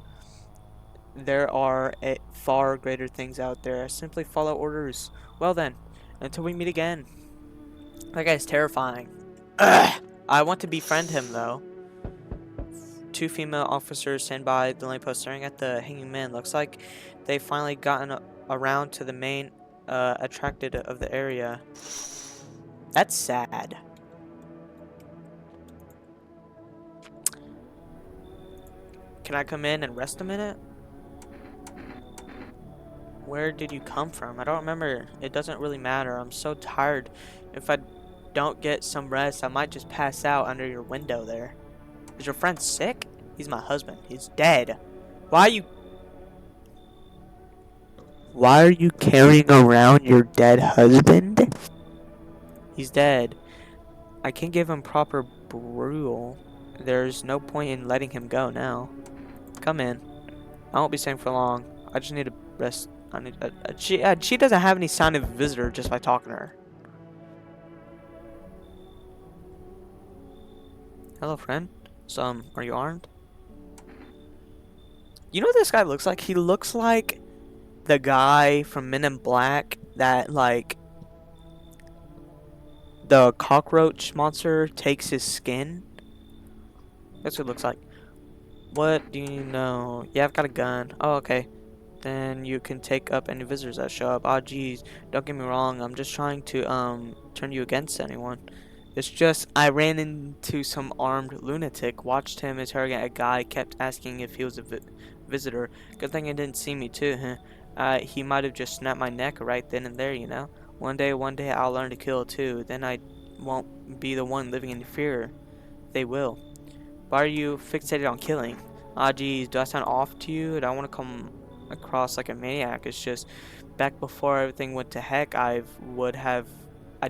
There are far greater things out there. Simply follow orders. Well then, until we meet again. That guy's terrifying. Ugh. I want to befriend him though. 2 female officers stand by the lamppost staring at the hanging man. Looks like they've finally gotten around to the main attracted of the area. That's sad. Can I come in and rest a minute? Where did you come from? I don't remember. It doesn't really matter. I'm so tired. If I don't get some rest, I might just pass out under your window there. Is your friend sick? He's my husband. He's dead. Why are you carrying around your dead husband? He's dead. I can't give him proper burial. There's no point in letting him go now. Come in. I won't be staying for long. I just need to rest. I need. She doesn't have any sign of a visitor just by talking to her. Hello, friend. So, are you armed? You know what this guy looks like? He looks like the guy from Men in Black that, like, the cockroach monster takes his skin. That's what it looks like. What do you know? Yeah, I've got a gun. Oh, okay. Then you can take up any visitors that show up. Ah, geez. Don't get me wrong. I'm just trying to, turn you against anyone. It's just, I ran into some armed lunatic, watched him interrogate a guy, kept asking if he was a visitor. Good thing he didn't see me too, huh? He might have just snapped my neck right then and there, you know? One day I'll learn to kill too. Then I won't be the one living in fear. They will. Why are you fixated on killing? Ah, geez, do I sound off to you? I don't want to come across like a maniac. It's just, back before everything went to heck, I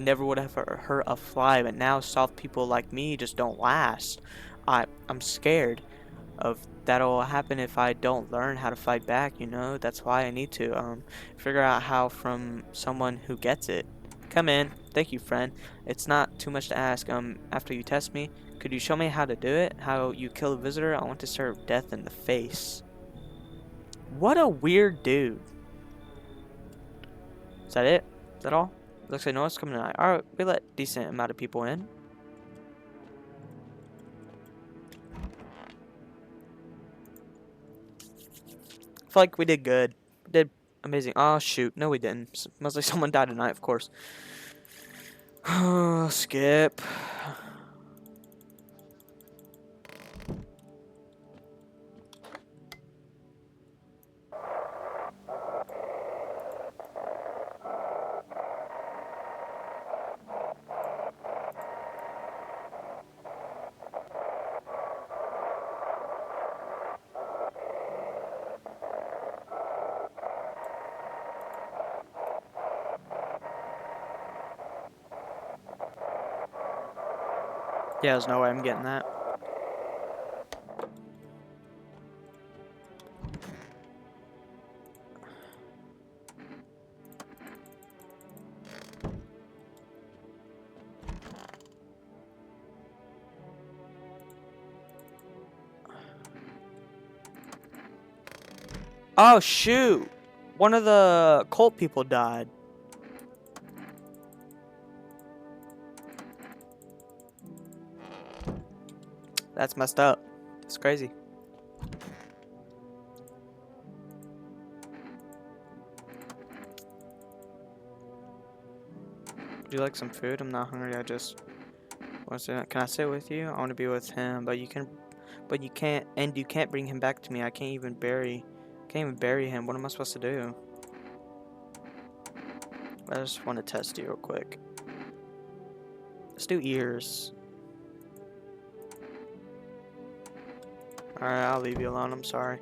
never would have hurt a fly, but now soft people like me just don't last. I'm scared of that'll happen if I don't learn how to fight back, you know? That's why I need to, figure out how from someone who gets it. Come in. Thank you, friend. It's not too much to ask. After you test me, could you show me how to do it? How you kill a visitor? I want to serve death in the face. What a weird dude. Is that it? Is that all? Looks like no one's coming tonight. Alright, we let decent amount of people in. I feel like we did good. We did amazing. Oh, shoot. No, we didn't. Smells like someone died tonight, of course. Skip. Yeah, there's no way I'm getting that. Oh, shoot. One of the cult people died. That's messed up. It's crazy. Would you like some food? I'm not hungry. I just want to say, can I sit with you? I want to be with him, but you can't, and you can't bring him back to me. I can't even bury him. What am I supposed to do? I just want to test you real quick. Let's do ears. Alright, I'll leave you alone. I'm sorry.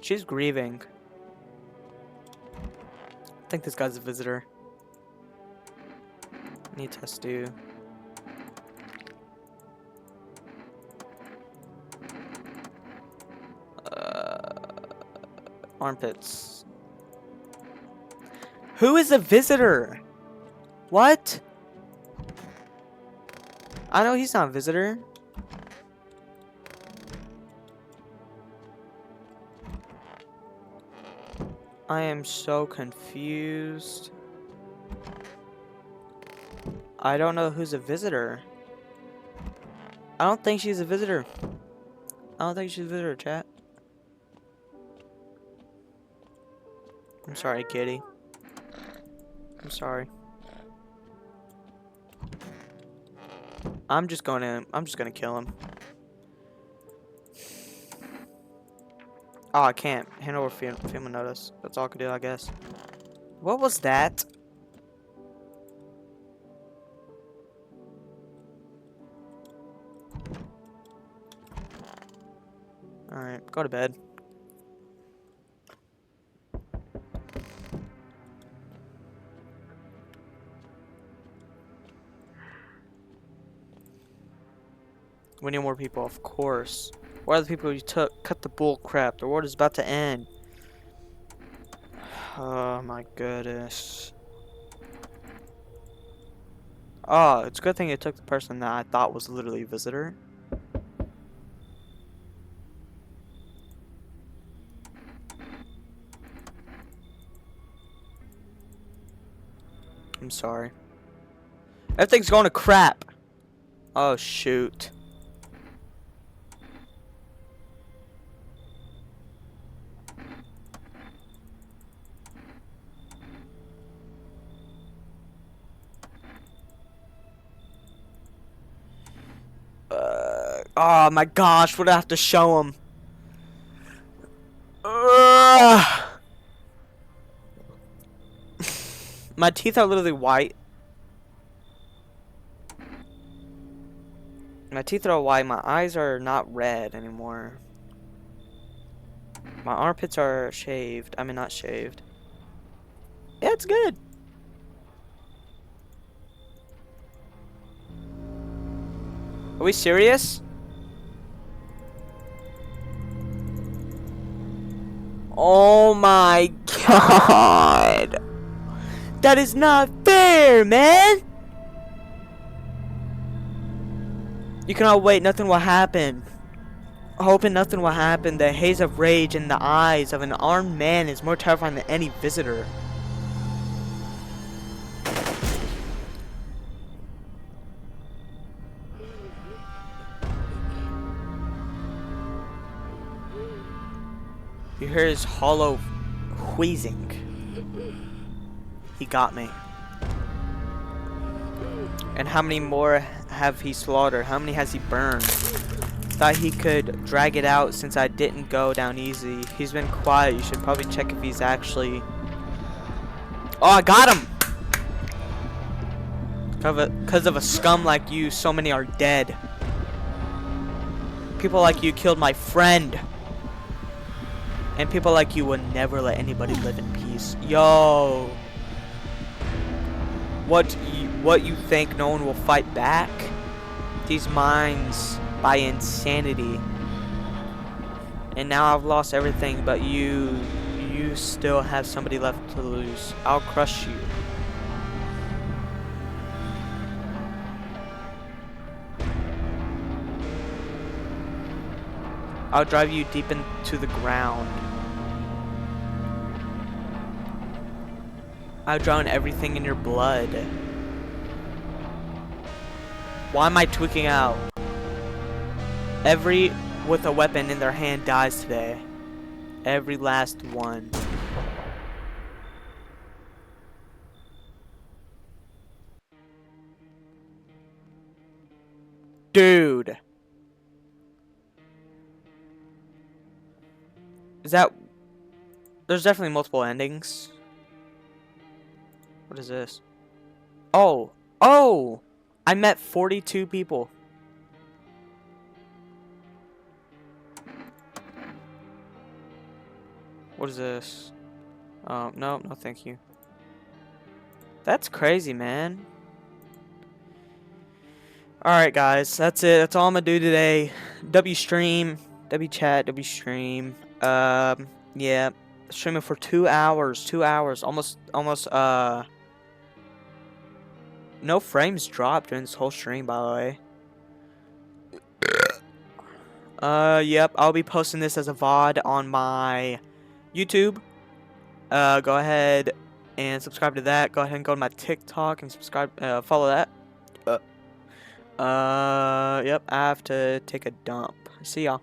She's grieving. I think this guy's a visitor. I need to test you. Armpits. Who is a visitor? What? I know he's not a visitor. I am so confused. I don't know who's a visitor. I don't think she's a visitor. I don't think she's a visitor, chat. I'm sorry, kitty. I'm sorry. I'm just gonna kill him. Oh, I can't. Hand over film notice. That's all I can do, I guess. What was that? Alright, go to bed. We need more people, of course. Where are the people you took? Cut the bull crap. The world is about to end. Oh my goodness. Oh, it's a good thing it took the person that I thought was literally a visitor. I'm sorry. Everything's going to crap. Oh shoot. Oh my gosh, what do I have to show him? My teeth are literally white. My teeth are white, my eyes are not red anymore. My armpits are shaved. I mean, not shaved. Yeah, it's good. Are we serious? Oh my god. That is not fair, man. You cannot wait, nothing will happen. Hoping nothing will happen. The haze of rage in the eyes of an armed man is more terrifying than any visitor. You hear his hollow wheezing. He got me. And how many more have he slaughtered? How many has he burned? Thought he could drag it out since I didn't go down easy. He's been quiet. You should probably check if he's actually... Oh, I got him! Because of a scum like you, so many are dead. People like you killed my friend. And people like you will never let anybody live in peace. Yo. What you think no one will fight back? These minds by insanity. And now I've lost everything, but you still have somebody left to lose. I'll crush you. I'll drive you deep into the ground. I'll drown everything in your blood. Why am I tweaking out? Every with a weapon in their hand dies today. Every last one. Dude. Is that... There's definitely multiple endings. What is this? Oh. Oh! I met 42 people. What is this? No, no thank you. That's crazy, man. Alright, guys. That's it. That's all I'm gonna do today. W stream. W chat. W stream. Yeah. Streaming for 2 hours. 2 hours. Almost, no frames dropped during this whole stream, by the way. Yep. I'll be posting this as a VOD on my YouTube. Go ahead and subscribe to that. Go ahead and go to my TikTok and subscribe, follow that. Yep, I have to take a dump. See y'all.